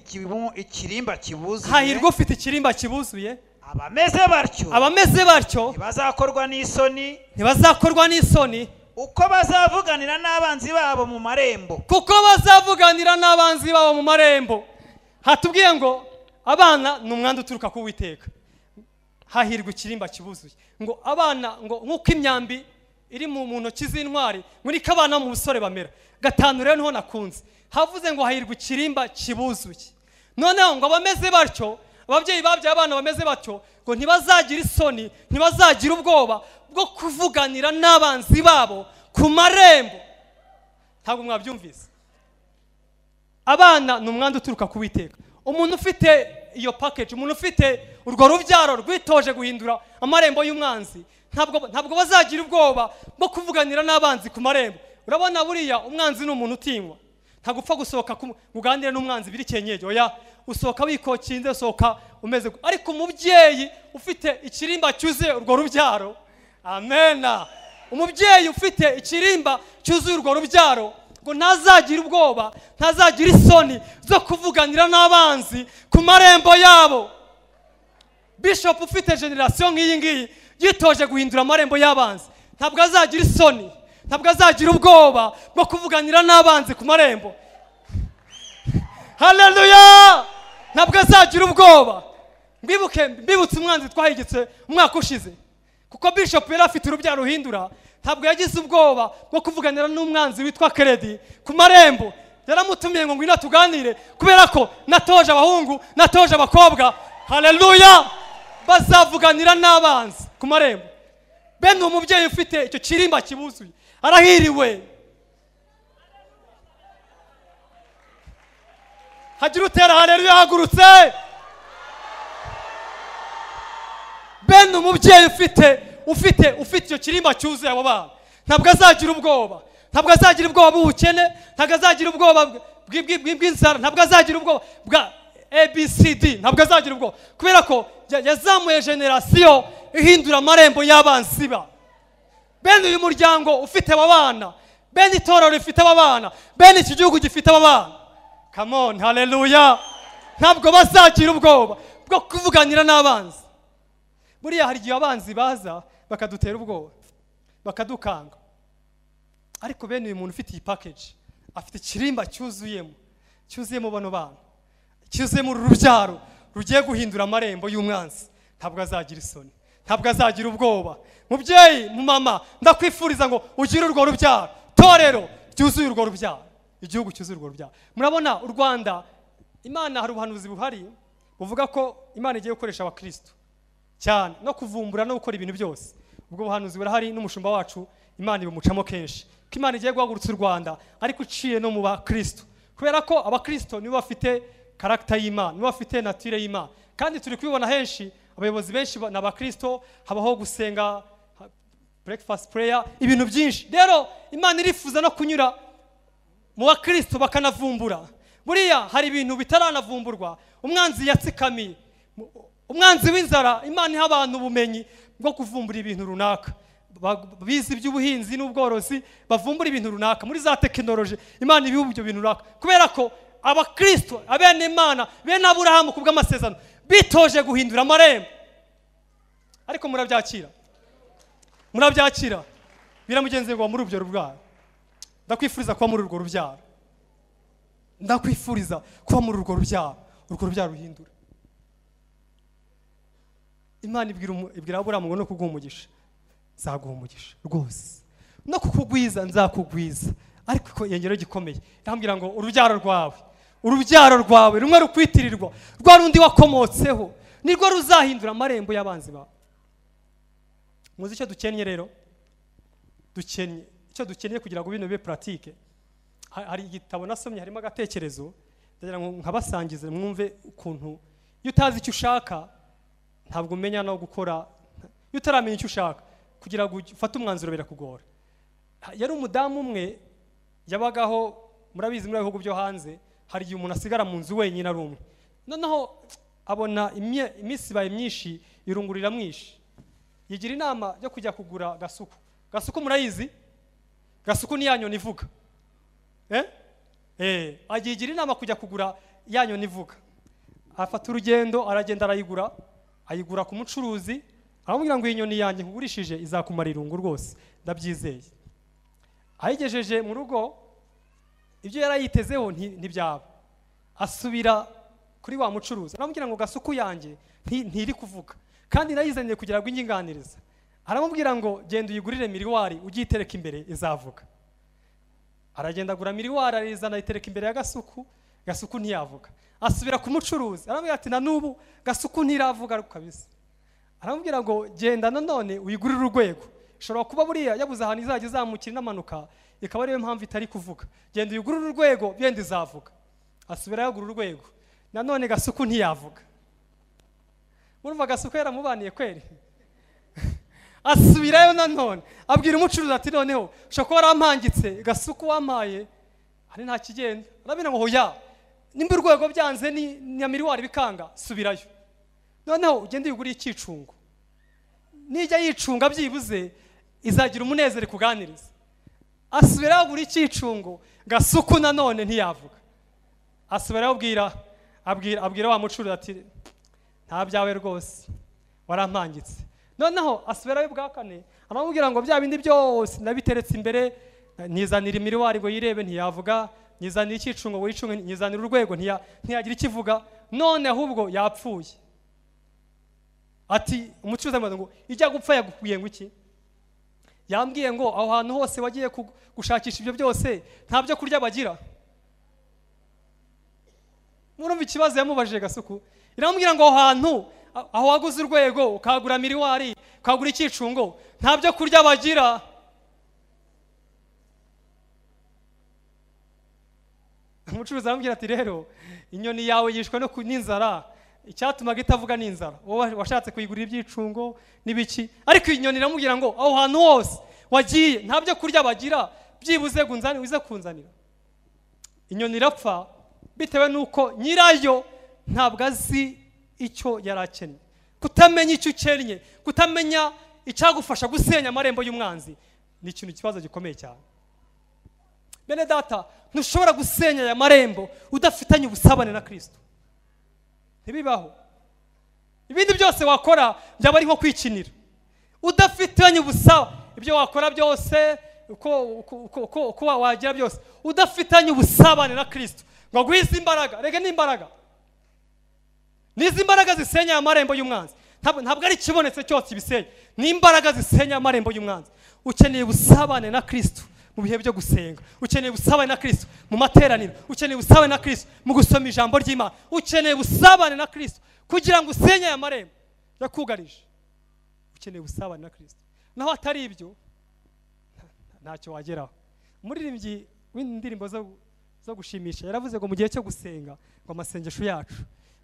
ikirimba kibuzuye. Hahirwa ufite ikirimba kibuzuye. Abameze batyo. Abameze batyo ntibazakorwa n'isoni. Ntibazakorwa n'isoni. Uko bazavuganira n'abanzi babo mu marembo. Kuko bazavuganira n'abanzi babo mu marembo. Hatubwiye ngo abana ni umwanda uturuka ku Uwiteka. Hahirwa ikirimba kibuzuye. Ngo abana ngo nk'uko imyambi iri mu ntoki z'intwari, ngo niko abana mu busore bamera. 5 rero niho nakunze. Havuze ngo hahirwa ikirimba kibuzuye. Noneho ngo abameze batyo, ababyeyi babyaye abana bameze batyo, ngo ntibazagira isoni, ntibazagira ubwoba bwo kuvuganira n'abanzi babo ku marembo. Ntabwo mwabyumvise? Abana ni umwanda uturuka ku Uwiteka. Umuntu ufite iyo package, umuntu ufite urwo rubyaro rwitoje guhindura amarembo y'umwanzi, ntabwo bazagira ubwoba bwo kuvuganira n'abanzi ku marembo. Urabona buriya umwanzi ni umuntu utinywa. Ntabwo upfa gusohoka kuganira n'umwanzi biri kenyeje. Oya, usohoka wikokinze, usohoka umeze. Ariko umubyeyi ufite ikirimba cyuzuye urwo rubyaro, amena, umubyeyi ufite ikirimba cyuzuye urwo rubyaro, ngo ntazagira ubwoba, ntazagira isoni zo kuvuganira n'abanzi ku marembo yabo. Bishop ufite generation nk'iyi ngiyi yitoje guhindura amarembo y'abanzi, ntabwo azagira isoni, ntabwo azagira ubwoba bwo kuvuganira n'abanzi ku marembo. Haleluya! Ntabwo azagira ubwoba. Mbibutse umwanzi twahigitse umwaka ushize, kuko Bishop yari afite urubyaro Ruhindura, ntabwo yagize ubwoba bwo kuvuganira n'umwanzi witwa Kredi ku marembo. Yaramutumiye ngo ngwino tuganire, kubera ko natoje abahungu, natoje abakobwa. Haleluya! Bazavuganira n'abanzi ku marembo. Bene umubyeyi ufite icyo kirimba kibuzuye arahiriwe. Hagira utera haleluya hagurutse. Bene umubyeyi ufite icyo kirimba cyuzuye abo bana, ntabwo azagira ubwoba, ntabwo azagira ubwoba bw'ubukene, ntabwo azagira ubwoba bw'inzara, ntabwo azagira ubwoba bwa ABCD, ntabwo azagira ubwoba, kubera ko yazamuye generation ihindura amarembo y'abanzi ba. Bene uyu muryango ufite aba bana, bene itorero rifite aba bana, bene iki gihugu gifite aba bana, come on, haleluya, ntabwo bazagira ubwoba bwo kuvuganira n'abanzi. buriya hari igihe abanzi baza bakadutera ubwoba bakadukanga, ariko bene uyu muntu ufite iyi package afite ikirimba cyuzuyemo bano bana, cyuzuyemo urubyaro rugiye guhindura amarembo y'umwanzi. Ntabwo azagira isoni, ntabwo azagira ubwoba. Mubyeyi, mu mama, ndakwifuriza ngo ugire urwo rubyaro, torero ryuzuye urwo rubyaro, igihugu cyuzuye urwo rubyaro. Murabona u Rwanda, Imana hari ubuhanuzi buhari buvuga ko Imana igiye gukoresha abakristo cyane no kuvumbura no gukora ibintu byose. Ubwo buhanuzi burahari, n'umushumba wacu Imana ibumucamo kenshi ko Imana igiye guhagurutsa u Rwanda ariko uciye no mu bakristo, kubera ko abakristo nibo bafite karakter y'Imana, nibo bafite nature y'Imana. Kandi turi kubibona henshi, abayobozi benshi n'abakristo, habaho gusenga, breakfast prayer, ibintu byinshi. Rero Imana irifuza no kunyura mu bakristo bakanavumbura. Buriya hari ibintu bitaranavumburwa, umwanzi yatsikamiye, umwanzi w'inzara. Imana iha abantu ubumenyi bwo kuvumbura ibintu runaka, bize iby'ubuhinzi n'ubworozi, bavumbura ibintu runaka muri za tekinoloji. Imana ibiha ibyo bintu runaka, kubera ko abakristo, abene Imana, bene Aburahamu ku bw'amasezerano bitoje guhindura amarembo. Ariko murabyakira biramugenze ngo muri urwo rubyaro. Ndakwifuriza kuba muri urwo rubyaro, ndakwifuriza kuba muri urwo rubyaro ruhindura. Imana ibwira Aburahamu ngo no kuguha umugisha nzaguha umugisha rwose, no kukugwiza nzakugwiza. Ariko yengero gikomeye irambwira ngo urubyaro rwawe rumwe rukwitirirwa rwa rundi wakomotseho nirwo ruzahindura amarembo y'abanzi bawe. Muzi icyo dukennye rero, icyo dukeneye kugira ngo bino bibe pratique. Hari igitabo nasomye, harimo agatekerezo ndagira ngo nkabasangize mwumve ukuntu iyo utazi icyo ushaka ntabwo umenya no gukora. Iyo utaramenya icyo ushaka kugira ngo ufate umwanzuro birakugora. Yari umudamu umwe yabagaho, murabizi muri bihugu byo hanze hari igihe umuntu asigara mu nzu wenyine ari umwe, noneho abona iminsi ibaye myinshi, irungurira mwinshi, yigira inama yo kujya kugura gasuku. Murayizi gasuku ni yanyoni ivuga, agigira inama kujya kugura yanyoni ivuga. Afata urugendo aragenda ayigura ku mucuruzi, aramubwira ngo iyi nyoni yanjye nkugurishije izakumara irungu rwose, ndabyizeye. Ayigejeje mu rugo, ibyo yarayitezeho ntibyaba. Asubira kuri wa mucuruzi aramubwira ngo gasuku yanjye ntiri kuvuga kandi nayizaniye kugira ngo inginganiriza. Aramubwira ngo genda uyigurire miriwari ugitereka imbere izavuga. Aragenda agura miriwari arizana ayitereka imbere ya gasuku ntiyavuga. Asubira ku mucuruzi aramubwira ati na nubu gasuku ntiravuga kabisa. Aramubwira ngo genda nanone uyigurire urwego, ishobora kuba buriya yabuze ahantu izajya izamukira n'amanuka, ikaba ariyo mpamvu itari kuvuga. Genda uyigurire urwego byenda izavuga. Asubira yagura urwego, nanone gasuku ntiyavuga. Murumva gasuku yaramubaniye kweri. Asubirayo nanone abwira umucuruzi ati noneho ushobora kuba warampangitse gasuku wampaye hari nta kigenda. Arabina ngo hoya, nimba urwego byanze ni miriwari bikanga, subirayo noneho ugende uyiguriye icyicungo, nijya yicunga byibuze izagira umunezero kuganiriza. Asubira yagura icyicungo, gasuku nanone ntiyavuga. Asubira abwira wa mucuruzi ati nta byawe rwose warampangitse. Noneho asubirayo bwa kane aramubwira ngo bya bindi byose nabiteretse imbere, nizanira imiriwari ngo yirebe ntiyavuga, nizanira icyicungo ngo yicunge, nizanira urwego ntiyagira ikivuga, none ahubwo yapfuye. Ati umucuruzi amubwira ngo ijya gupfa yagukuye ngo iki? Yambwiye ngo aho hantu hose wagiye gushakisha ibyo byose nta byo kurya bagira. Murumva ikibazo yamubajije gasuku. Iramubwira ngo aho hantu, aho waguze urwego ukagura miriwari ukagura icyicungo nta byo kurya bagira. Umucuruzi aramubwira ati rero inyoni yawe yishwe n'inzara, icyatumaga itavuga n'inzara, wowe washatse kuyigurira ibyicungo n'ibiki. Ariko inyoni iramubwira ngo aho hantu hose wagiye nta byo kurya bagira, byibuze uze kunzanira. Inyoni irapfa bitewe nuko nyirayo ntabwo azi icyo yarakennye. Kutamenya icyo ukennye, kutamenya icyagufasha gusenya amarembo y'umwanzi ni ikintu kibazo gikomeye cyane. Bene data, ntushobora gusenya aya marembo udafitanye ubusabane na Kristo. Ntibibaho. ibindi byose wakora byaba ari nko kwikinira udafitanye ubusaba. Ibyo wakora byose uko wagira byose udafitanye ubusabane na Kristo ngo agwize imbaraga. Rega n'imbaraga, n'izi mbaraga zisenya amarembo y'umwanzi. Ntabwo ari ikibonetse cyose ibisenya, n'imbaraga zisenya amarembo y'umwanzi. Ukeneye ubusabane na Kristo mu bihe byo gusenga, ukeneye ubusabane na Kristo mu materaniro, ukeneye ubusabane na Kristo mu gusoma ijambo ry'Imana, ukeneye ubusabane na Kristo kugira ngo usenye aya marembo yakugarije. Ukeneye ubusabane na Kristo. Naho atari ibyo ntacyo wageraho. Umuririmbyi w'indirimbo zo gushimisha yaravuze ngo mu gihe cyo gusenga ngo amasengesho yacu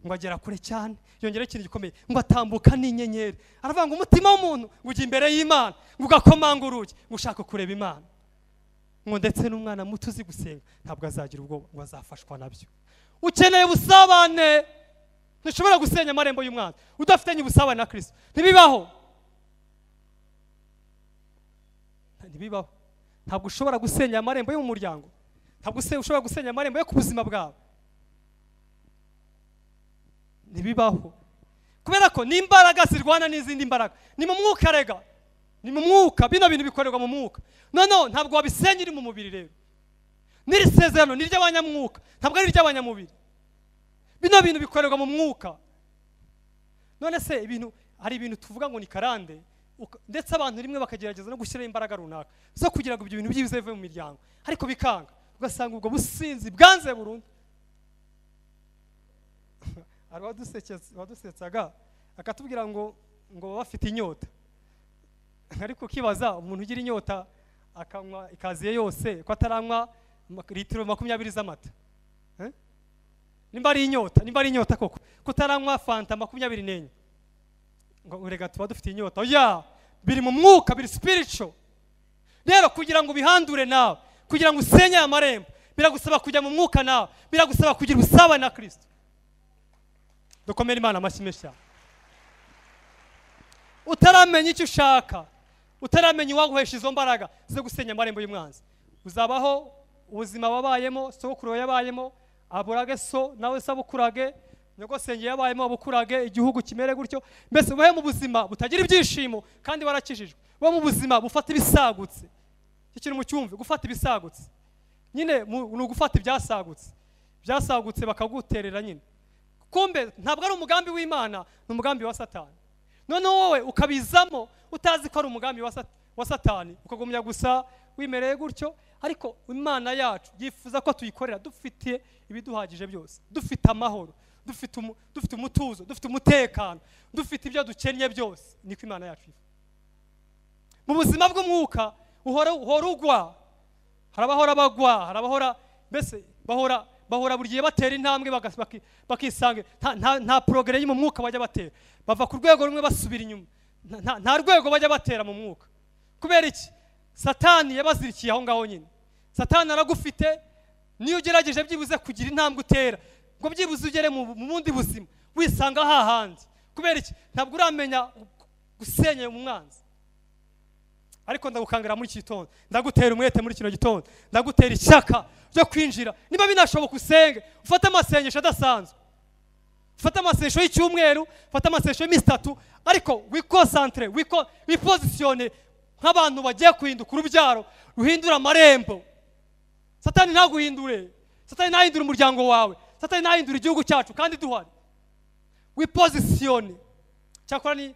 ngo agera kure cyane, yongera ikintu gikomeye ngo atambuka n'inyenyeri. Aravuga ngo umutima w'umuntu ujya imbere y'Imana ngo ugakomanga urugi ngo ushaka kureba Imana, ngo ndetse n'umwana muto uzi gusenga ntabwo azagira ubwoba ngo azafashwa nabyo. Ukeneye ubusabane. Ntushobora gusenya amarembo y'umwanzi udafitanye ubusabane na Kristo. Ntibibaho. Ntabwo ushobora gusenya amarembo yo mu muryango, ntabwo ushobora gusenya amarembo yo ku buzima bwawe. Ntibibaho. Kubera ko n'imbaraga zirwana n'izindi mbaraga. Ni mu mwuka rega, ni mu mwuka. Bino bintu bikorerwa mu mwuka. No, ntabwo wabisenya iri mu mubiri rero. N'iri sezerano ni ry'abanyamwuka, ntabwo ari ry'abanyamubiri. Bino bintu bikorerwa mu mwuka. None se hari ibintu tuvuga ngo ni karande, ndetse abantu rimwe bakagerageza no gushyiraho imbaraga runaka zo kugira ngo ibyo bintu byibuze bive mu miryango, ariko bikanga, ugasanga ubwo businzi bwanze burundu. Hari wadusetsaga akatubwira ngo baba bafite inyota, ariko ukibaza umuntu ugira inyota akanywa ikaziye yose ko ataranywa litiro 20 z'amata. Nimba ari inyota koko kutaranywa fanta 24 ngo urega tuba dufite inyota. Oya, biri mu mwuka, biri spiritual. Rero kugira ngo bihandure nawe, kugira ngo usenye amarembo, biragusaba kujya mu mwuka nawe, biragusaba kugira ubusabane na Kristo. Dukomere Imana amashyi menshi. Utaramenya icyo ushaka, utaramenya uwaguhesha izo mbaraga zo gusenya amarembo y'umwanzi, uzabaho ubuzima wabayemo, sokuru yabayemo, aburage so nawe sabukurage, nyogosenge yabayemo abukurage, igihugu kimere gutyo. Mbese ubahe mu buzima butagira ibyishimo kandi warakijijwe. Uba mu buzima bufata ibisagutse. Icyo kintu mucyumve, gufata ibisagutse. Nyine ni ugufata ibyasagutse. Byasagutse bakaguterera nyine. Kumbe ntabwo ari umugambi w'Imana, ni umugambi wa Satani. None wowe ukabizamo utazi ko ari umugambi wa Satani, ukagumya gusa wimereye gutyo. Ariko Imana yacu yifuza ko tuyikorera dufite ibiduhagije byose, dufite amahoro, dufite umutuzo, dufite umutekano, dufite ibyo dukenye byose. Niko Imana yacu yifuza. Mu buzima bw'umwuka uhora ugwa, harabahora bagwa, harabahora mbese bahora buri gihe batera intambwe bakisanga nta progrès mu mwuka bajya batera, bava ku rwego rumwe basubira inyuma, nta rwego bajya batera mu mwuka. Kubera iki? Satani yabazirikiye aho ngaho nyine. Satani aragufite, niyo ugerageje byibuze kugira intambwe utera ngo byibuze ugere mu bundi buzima, wisanga hahandi. Kubera iki? Ntabwo uramenya gusenya mu mwanzi. Ariko ndagukangara muri iki gitondo, ndagutera umwete muri kino gitondo, ndagutera ishyaka ryo kwinjira. Niba binashoboka usenge, ufate amasengesho adasanzwe, ufate amasengesho y'icyumweru, ufate amasengesho y'iminsi 3, ariko wikonsantre, wipositione nk'abantu bagiye kuhinduka urubyaro ruhindura amarembo. Satani ntaguhindure, Satani ntahindura umuryango wawe, Satani ntahindura igihugu cyacu kandi duhari. Wipositione. Cyakora ni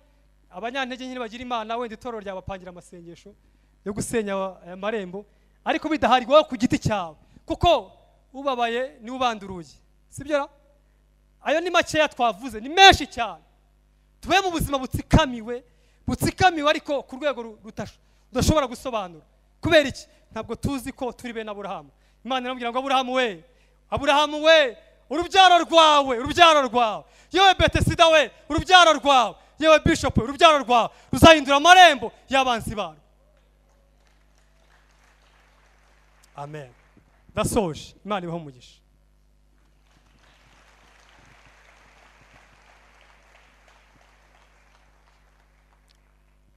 abanyantege nyine bagira Imana, wenda itorero ryabapangira amasengesho yo gusenya amarembo, ariko bidahari wowe ku giti cyawe, kuko ubabaye ni ubanduruye. Sibyo? Ayo ni makeya twavuze, ni menshi cyane. Tube mu buzima butsikamiwe ariko ku rwego rudashobora gusobanura. Kubera iki? Ntabwo tuzi ko turi bene Aburahamu. Imana iramubwira ngo Aburahamu we, urubyaro rwawe, yewe Betesida we, urubyaro rwawe, yewe Bishop, urubyaro rwawe ruzahindura amarembo y'abanzi baro. Amen. Ndasoje. Imana ibahe umugisha.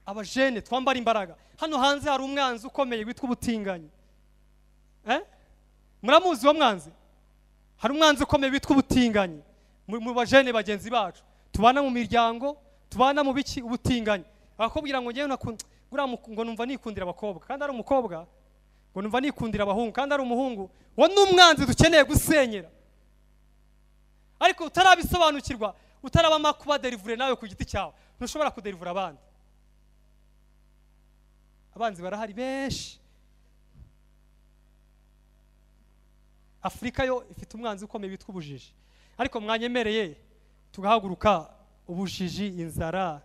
Abajene twambara imbaraga. Hano hanze hari umwanzi ukomeye witwa ubutinganyi. Muramuzi wa mwanzi? Hari umwanzi ukomeye witwa ubutinganyi mu bajene bagenzi bacu. tubana mu miryango, tubana mu biki ubutinganyi. Akakubwira ngo ngewe ngo numva nikundira abakobwa kandi ari umukobwa, ngo numva nikundira abahungu kandi ari umuhungu, wo n'umwanzi dukeneye gusenyera. Ariko utarabisobanukirwa, utarabama kuba derivure nawe ku giti cyawe, ntushobora kuderivura abandi. Abanzi barahari benshi. Afrika yo ifite umwanzi ukomeye witwa ubujiji. Ariko mwanyemereye tugahaguruka ubujiji, inzara,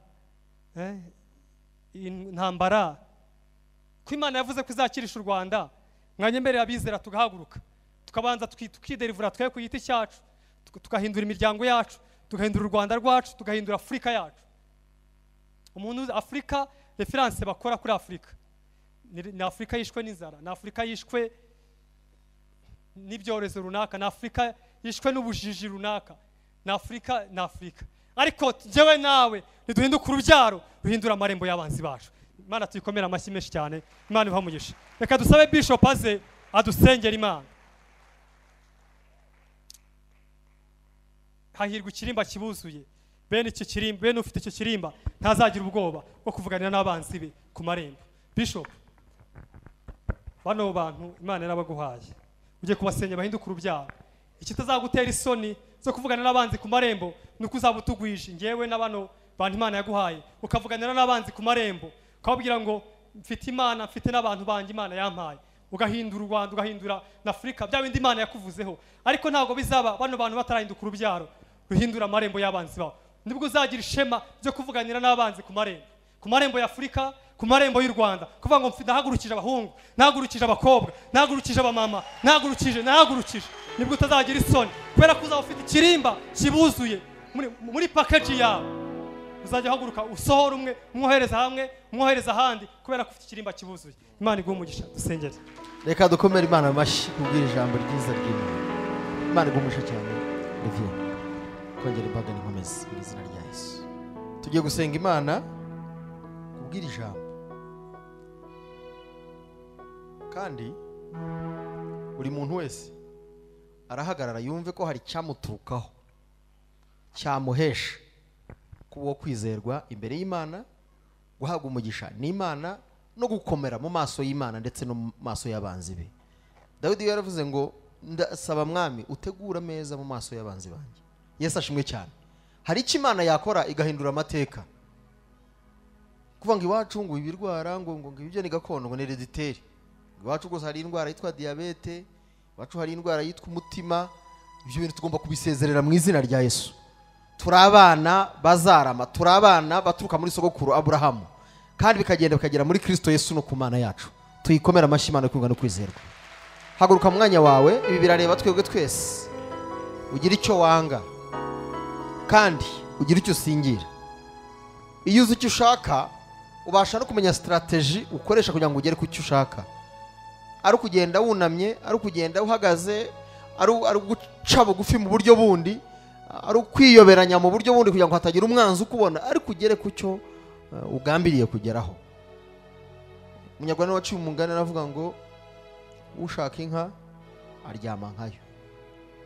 intambara, ko Imana yavuze ko izakirisha u Rwanda, mwanyemereye abizera tugahaguruka tukabanza tukiderivura twe ku giti cyacu, tukahindura imiryango yacu, tugahindura u Rwanda rwacu, tugahindura Afrika yacu. Umuntu Afrika reference bakora kuri Afrika ni Afrika yishwe n'inzara, ni Afrika yishwe n'ibyorezo runaka, ni Afrika yishwe n'ubujiji runaka, ni Afrika. Ariko jewe nawe niduhinduka urubyaro ruhindura amarembo y'abanzi bacu. Imana tuyikomera amashyi menshi cyane. Imana ibamugisha. Reka dusabe Bishop aze adusengera Imana. Hahirwa ikirimba kibuzuye. Bene iki kirimba, bene ufite iki kirimba ntazagira ubwoba bwo kuvuganira n'abanzi be ku marembo. Bishop, bano bantu Imana yarabaguhaye, ujye kubasenya bahinduka urubyaro. Ikitazagutera isoni zo kuvuganira n'abanzi ku marembo nuko uzabutugwije. Ngewe n'abano bantu Imana yaguhaye ukavuganira n'abanzi ku marembo, ukababwira ngo mfite Imana, mfite n'abantu banjye Imana yampaye, ugahindura u Rwanda, ugahindura na Afrika, bya bindi Imana yakuvuzeho. Ariko ntago bizaba bano bantu batarahinduka urubyaro ruhindura amarembo y'abanzi babo. Nibwo uzagira ishema byo kuvuganira n'abanzi ku marembo ya Afrika, ku marembo y'u Rwanda, kuvuga ngo nahagurukije abahungu, nahagurukije abakobwa, nahagurukije abamama, nahagurukije. Nibwo utazagira isoni, kubera ko uzaba ufite ikirimba kibuzuye muri package yawe. Uzajya haguruka usohora umwe, umwohereza hamwe, umwohereza ahandi, kubera ko ufite ikirimba kibuzuye. Imana iguhe umugisha. Dusengere. Reka dukomere Imana amashyi kubwira ijambo ryiza ry'Imana. Imana iguhe umugisha cyane. Olivier, kongera imbaga n'inkomezi mu izina rya Yesu. Tugiye gusenga Imana kubwira ijambo, kandi buri muntu wese arahagarara yumve ko hari cyamuturukaho cyamuhesha kuwo kwizerwa imbere y'Imana, guhabwa umugisha n'Imana no gukomera mu maso y'Imana ndetse no mu maso y'abanzi be. Dawidi yaravuze ngo ndasaba mwami utegura meza mu maso y'abanzi banjye. Yesu ashimwe cyane. Hari icyo Imana yakora igahindura amateka, kuvuga ngo iwacu ngo ibirwara ngo ibyo ni gakondo, ngo ni hereditaire. Iwacu gusa hari indwara yitwa diabete, iwacu hari indwara yitwa umutima. Ibyo bintu tugomba kubisezerera mu izina rya Yesu. Turabana bazarama, turabana baturuka muri sogokuru Aburahamu, kandi bikagenda bikagera muri Kristo Yesu no ku Mana yacu. Tuyikomera amashyi Imana kwinga no kwizerwa. Haguruka mwanya wawe, ibi birareba twebwe twese. Ugira icyo wanga kandi ugira icyo usingira. Iyo uzi icyo ushaka ubasha no kumenya strategy ukoresha kugira ngo ugere ku cyo ushaka. Ari kugenda wunamye, ari kugenda uhagaze, ari guca bugufi mu buryo bundi, ari kwiyoberanya mu buryo bundi kugira ngo hatagira umwanzi ukubona, ari kugere ku cyo ugambiriye kugeraho. Umunyarwanda waciye umugani aravuga ngo ushaka inka aryama nkayo.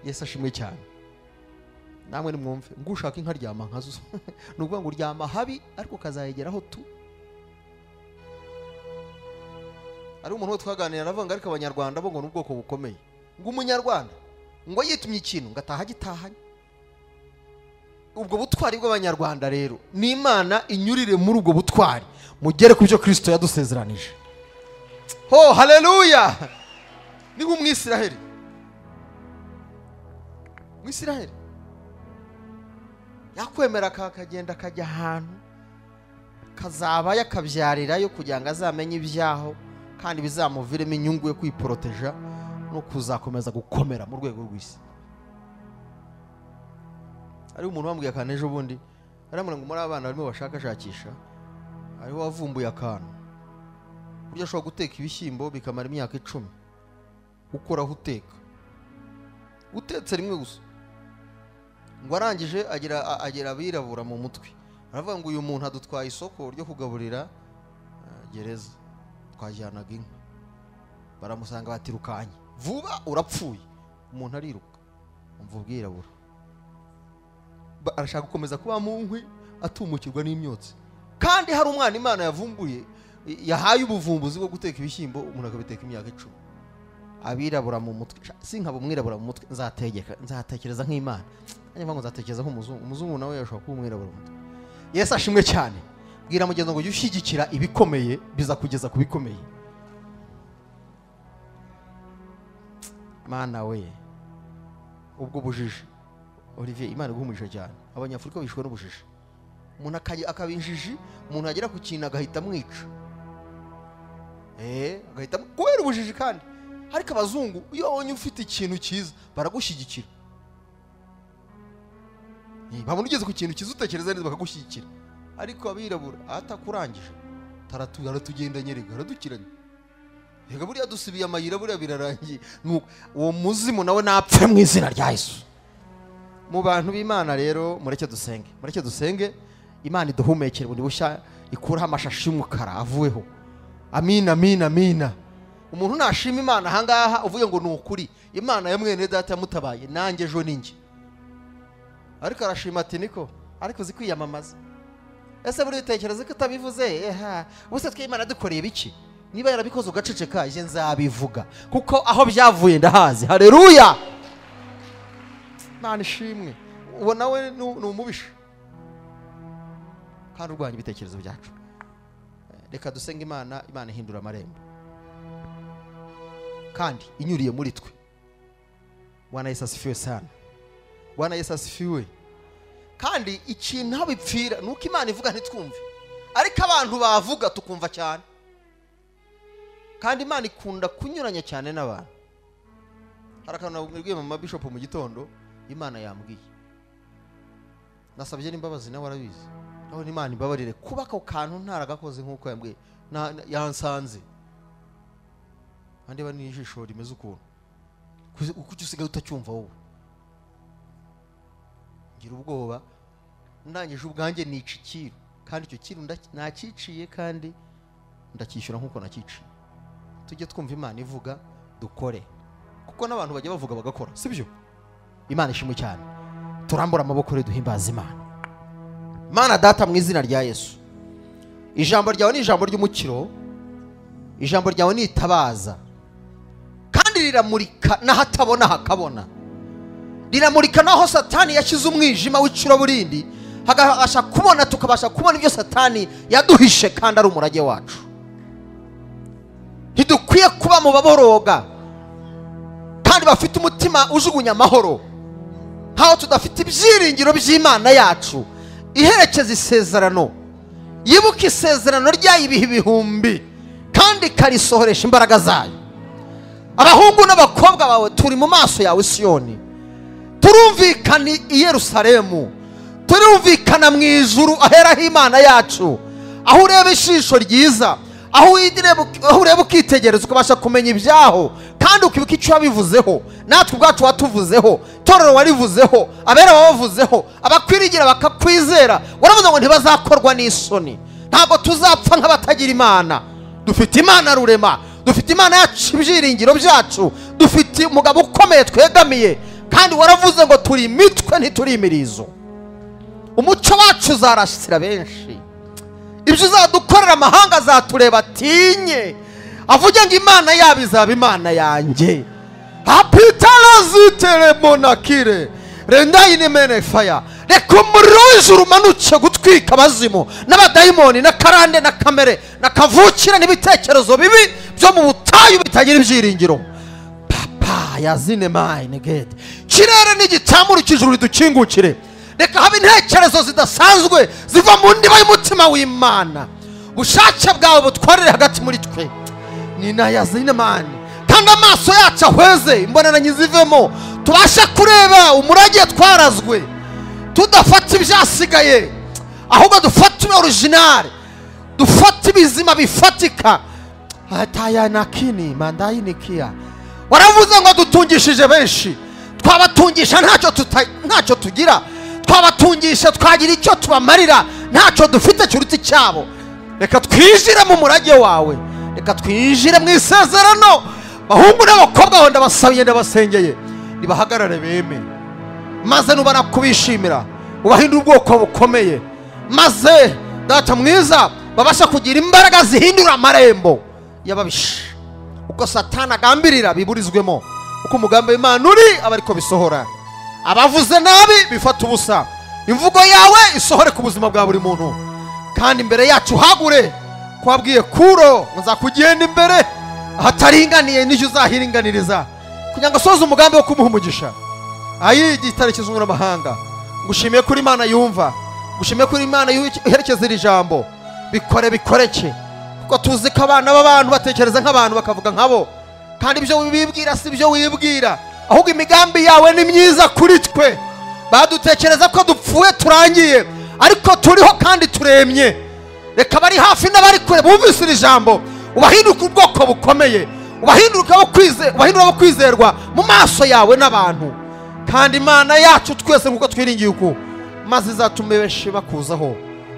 Yesu ashimwe cyane. Namwe nimwumve ngo ushaka inka aryama nkazo. Nuvuga ngo uryama habi ariko kazayegeraho tu. Ari umuntu twaganira aravuga ngo ariko abanyarwanda bo ngo n'ubwoko bukomeye. Ngo umunyarwanda ngo yitumye ikintu ngataha gitahanye. Ubwo butwari bw'abanyarwanda rero ni Imana inyurire muri ubwo butwari mugere ku byo Kristo yadusezeranije. Ho haleluya. Ni nk'umwisiraheli. Mwisiraheli yakwemera akagenda akajya ahantu kazaba yakabyarirayo kugira ngo azamenye ibyaho kandi bizamuviremo inyungu yo kwiporoteja no kuzakomeza gukomera mu rwego rw'isi. Ari umuntu wambwiye akantu ejo bundi, aramubwira ngo muri abana barimo bashakashakisha, ariho wavumbuye akantu burya ashobora guteka ibishyimbo bikamara imyaka 10 ukoraho utetse rimwe gusa. Ngo arangije agira abirabura mu mutwe, aravuga ngo uyu muntu adutwaye isoko ryo kugaburira gereza. Twajyanaga inka, baramusanga batirukanye, vuba urapfuye. Umuntu ariruka, umva ubwirabura. arashaka gukomeza kuba mu nkwi atumukirwa n'imyotsi. Kandi hari umwana Imana yavumbuye yahaye ubuvumbuzi bwo guteka ibishyimbo, umuntu akabiteka imyaka 10. Abirabura mu mutwe sinkaba umwirabura mu mutwe, nzatekereza nk'Imana. Anyuma ngo nzatekereza nk'umuzungu. Umuzungu nawe yashobora kuba umwirabura mu mutwe. Yesu ashimwe cyane. Bwira mugenzi ngo ushyigikira ibikomeye biza kugeza ku bikomeye. Mana we, ubwo bujiji Olivier, Imana iguhumurije cyane. Abanyafurika bishwe n'ubujiji. Umuntu akabinjiji, umuntu agera ku kintu agahita amwica. Agahita kubera ubujiji. Kandi ariko abazungu iyo babonye ufite ikintu cyiza baragushyigikira. Babona ugeze ku kintu cyiza utekereza neza bakagushyigikira. Ariko abirabura atakurangije aratugendanye rega aradukiranye. Rega buriya dusibiye amayira buriya birarangiye. Uwo muzimu nawe napfe mu izina rya Yesu. Mu bantu b'Imana rero mureke dusenge. Imana iduhumekere bundi bushya, ikuraho amashashi y'umukara avuweho. Amina. Umuntu nashima Imana ahangaha uvuye ngo ni ukuri, Imana ya mwene data yamutabaye, nanjye ejo ninjye. Ariko arashima ati niko, ariko uzi kwiyamamaza. Ese buri utekereza ko utabivuze? Ubuse tw'Imana dukoreye biki? Niba yarabikoze ugaceceka, je nzabivuga kuko aho byavuye ndahazi. Haleluya. Imana ishimwe. Uwo nawe ni umubisha kandi urwanya ibitekerezo byacu. Reka dusenge Imana ihindura amarembo kandi inyuriye muri twe. Bwana Yesu asifiwe sana. Bwana Yesu asifiwe. Kandi ikintu aho bipfira nuko Imana ivuga ntitwumve, ariko abantu bavuga tukumva cyane. Kandi Imana ikunda kunyuranya cyane n'abantu. Harakantu nabwiye mama Bishop mu gitondo, Imana yambwiye, nasabye n'imbabazi nawe arabizi. Aho Imana imbabarire kuba ako kantu ntaragakoze nkuko yambwiye, yansanze. Andi bani ijisho rimeze ukuntu kuki usigaye utacyumva wowe. Ngira ubwoba ndangije ubwanjye nica ikiru, kandi icyo kiru nakiciye kandi ndakishyura nkuko nakiciye. Tujye twumva Imana ivuga dukore, kuko n'abantu bajya bavuga bagakora, sibyo? Imana ishimwe cyane. Turambura amaboko rero duhimbaza Imana. Mana data mu izina rya Yesu, ijambo ryawe ni ijambo ry'umukiro, ijambo ryawe ni itabaza kandi riramurika n'ahatabona hakabona. Riramurika naho Satani yashyize umwijima w'icuro burindi, hagasha kubona tukabasha kubona ibyo Satani yaduhishe kandi ari umurage wacu. Ntidukwiye kuba mu baboroga kandi bafite umutima ujugunya amahoro, nkaho tudafite ibyiringiro by'Imana yacu iherekeza isezerano. Yibuka isezerano ryayo ibihe ibihumbi kandi karisohoresha imbaraga zayo. Abahungu n'abakobwa bawe turi mu maso yawe Siyoni, turumvikana i Yerusalemu, turumvikana mu ijuru aheraho Imana yacu, aho ureba ishisho ryiza, aho ureba ukitegereza ukabasha kumenya ibyaho kandi ukibuka icyo wabivuzeho, natwe ubwacu watuvuzeho, torero warivuzeho, abera bavuzeho, abakwirigira bakakwizera. Waravuze ngo ntibazakorwa n'isoni. Ntabwo tuzapfa nk'abatagira Imana. Dufite Imana rurema, dufite Imana yacu ibyiringiro byacu, dufite umugabo ukomeye twegamiye, kandi waravuze ngo turi imitwe ntituri imirizo. Umuco wacu uzarasira benshi, ibyo uzadukorera amahanga azatureba atinye, avuge ngo Imana yabo izaba Imana yanjye. Apitala zitere monakire rendayine mene faya. Reka umuriro w'ijuru umanuke gutwika abazimu n'abadayimoni na karande na kamere na kavukira n'ibitekerezo bibi byo mu butayu bitagira ibyiringiro. Papa yazine mine gate. Kirere n'igitamuru cy'ijuru ridukingukire. Reka habe intekerezo zidasanzwe ziva mu ndiba y'umutima w'Imana. Bushake bwawe butwarire hagati muri twe. Nina yazine mine. Kandi amaso yacu ahweze imbonana nyizivemo, tubasha kureba umurage twarazwe, tudafata ibyasigaye, ahubwo dufata original, dufata ibizima bifatika. Ataya nakini mandayinikia. Waravuze ngo dutungishije benshi, twabatungisha ntacyo tugira, twabatungisha twagira icyo tubamarira, ntacyo dufite cyuruti cyabo. Reka twinjire mu murage wawe, reka twinjire mu isezerano. Bahungu n'abakobwa aho ndabasabiye ndabasengeye, nibahagarare beme, maze nubara kubishimira ubahindura ubwoko bukomeye, maze data mwiza babasha kugira imbaraga zihindura amarembo y'ababisha. Uko Satani agambirira biburizwemo, uko umugambi w'Imana uri aba ariko bisohora. Abavuze nabi bifata ubusa, imvugo yawe isohore ku buzima bwa buri muntu. Kandi imbere yacu hagure kwabwiye Kuro nzakugenda imbere ahataringaniye n'icyo uzahiringaniriza, kugira ngo soze umugambi wo kumuha umugisha. Ayi igitare kizungura amahanga, ngushimiye kuri Imana yumva, ngushimiye kuri Imana iherekeza iri jambo. Bikoreke, kuko tuzi ko abana b'abantu batekereza nk'abantu bakavuga nkabo, kandi ibyo wibwira si byo wibwira, ahubwo imigambi yawe ni myiza kuri twe. Badutekereza ko dupfuye turangiye, ariko turiho kandi turemye. Reka bari hafi n'abari kure bumvise iri jambo, ubahinduka ubwoko bukomeye, ubahindura abo kwizerwa mu maso yawe n'abantu. Kandi Imana yacu twese nk'uko twiringiye uku, maze izatume benshi bakuzaho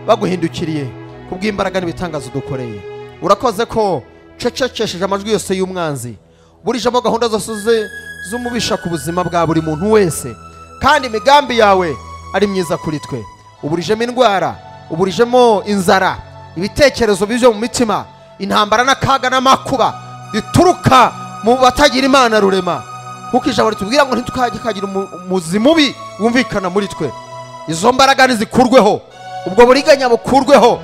baguhindukiriye kubw'imbaraga n'ibitangazo dukoreye. Urakoze ko cecekesheje amajwi yose y'umwanzi, burijemo gahunda zose z'umubisha ku buzima bwa buri muntu wese, kandi imigambi yawe ari myiza kuri twe. Uburijemo indwara, uburijemo inzara, ibitekerezo bivyo mu mitima, intambara n'akaga n'amakuba bituruka mu batagira Imana rurema, kuko ijambo ritubwira ngo ntitukagira umuzi mubi wumvikana muri twe. Izo mbaraga nizikurweho, ubwo buriganya bukurweho,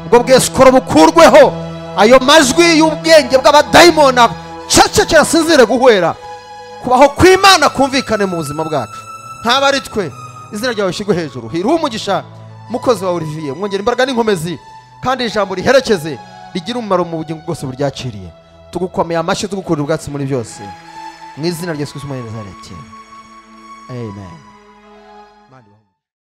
ubwo bwesikoro bukurweho, ayo majwi y'ubwenge bw'abadayimoni cecekera sinzire guhwera, kubaho kw'Imana kumvikane mu buzima bwacu. Ntaba ari twe, izina ryawe shigwe hejuru. Hira umugisha mukozi wa Uruvyaro, mwongera imbaraga n'inkomezi, kandi ijambo riherekeze rigira umumaro mu bugingo bwose buryakiriye. Tugukomeye amashyi, tugukurira ubwatsi muri byose, mu izina rya Yesu Kristo w'i Nazareti. Amen.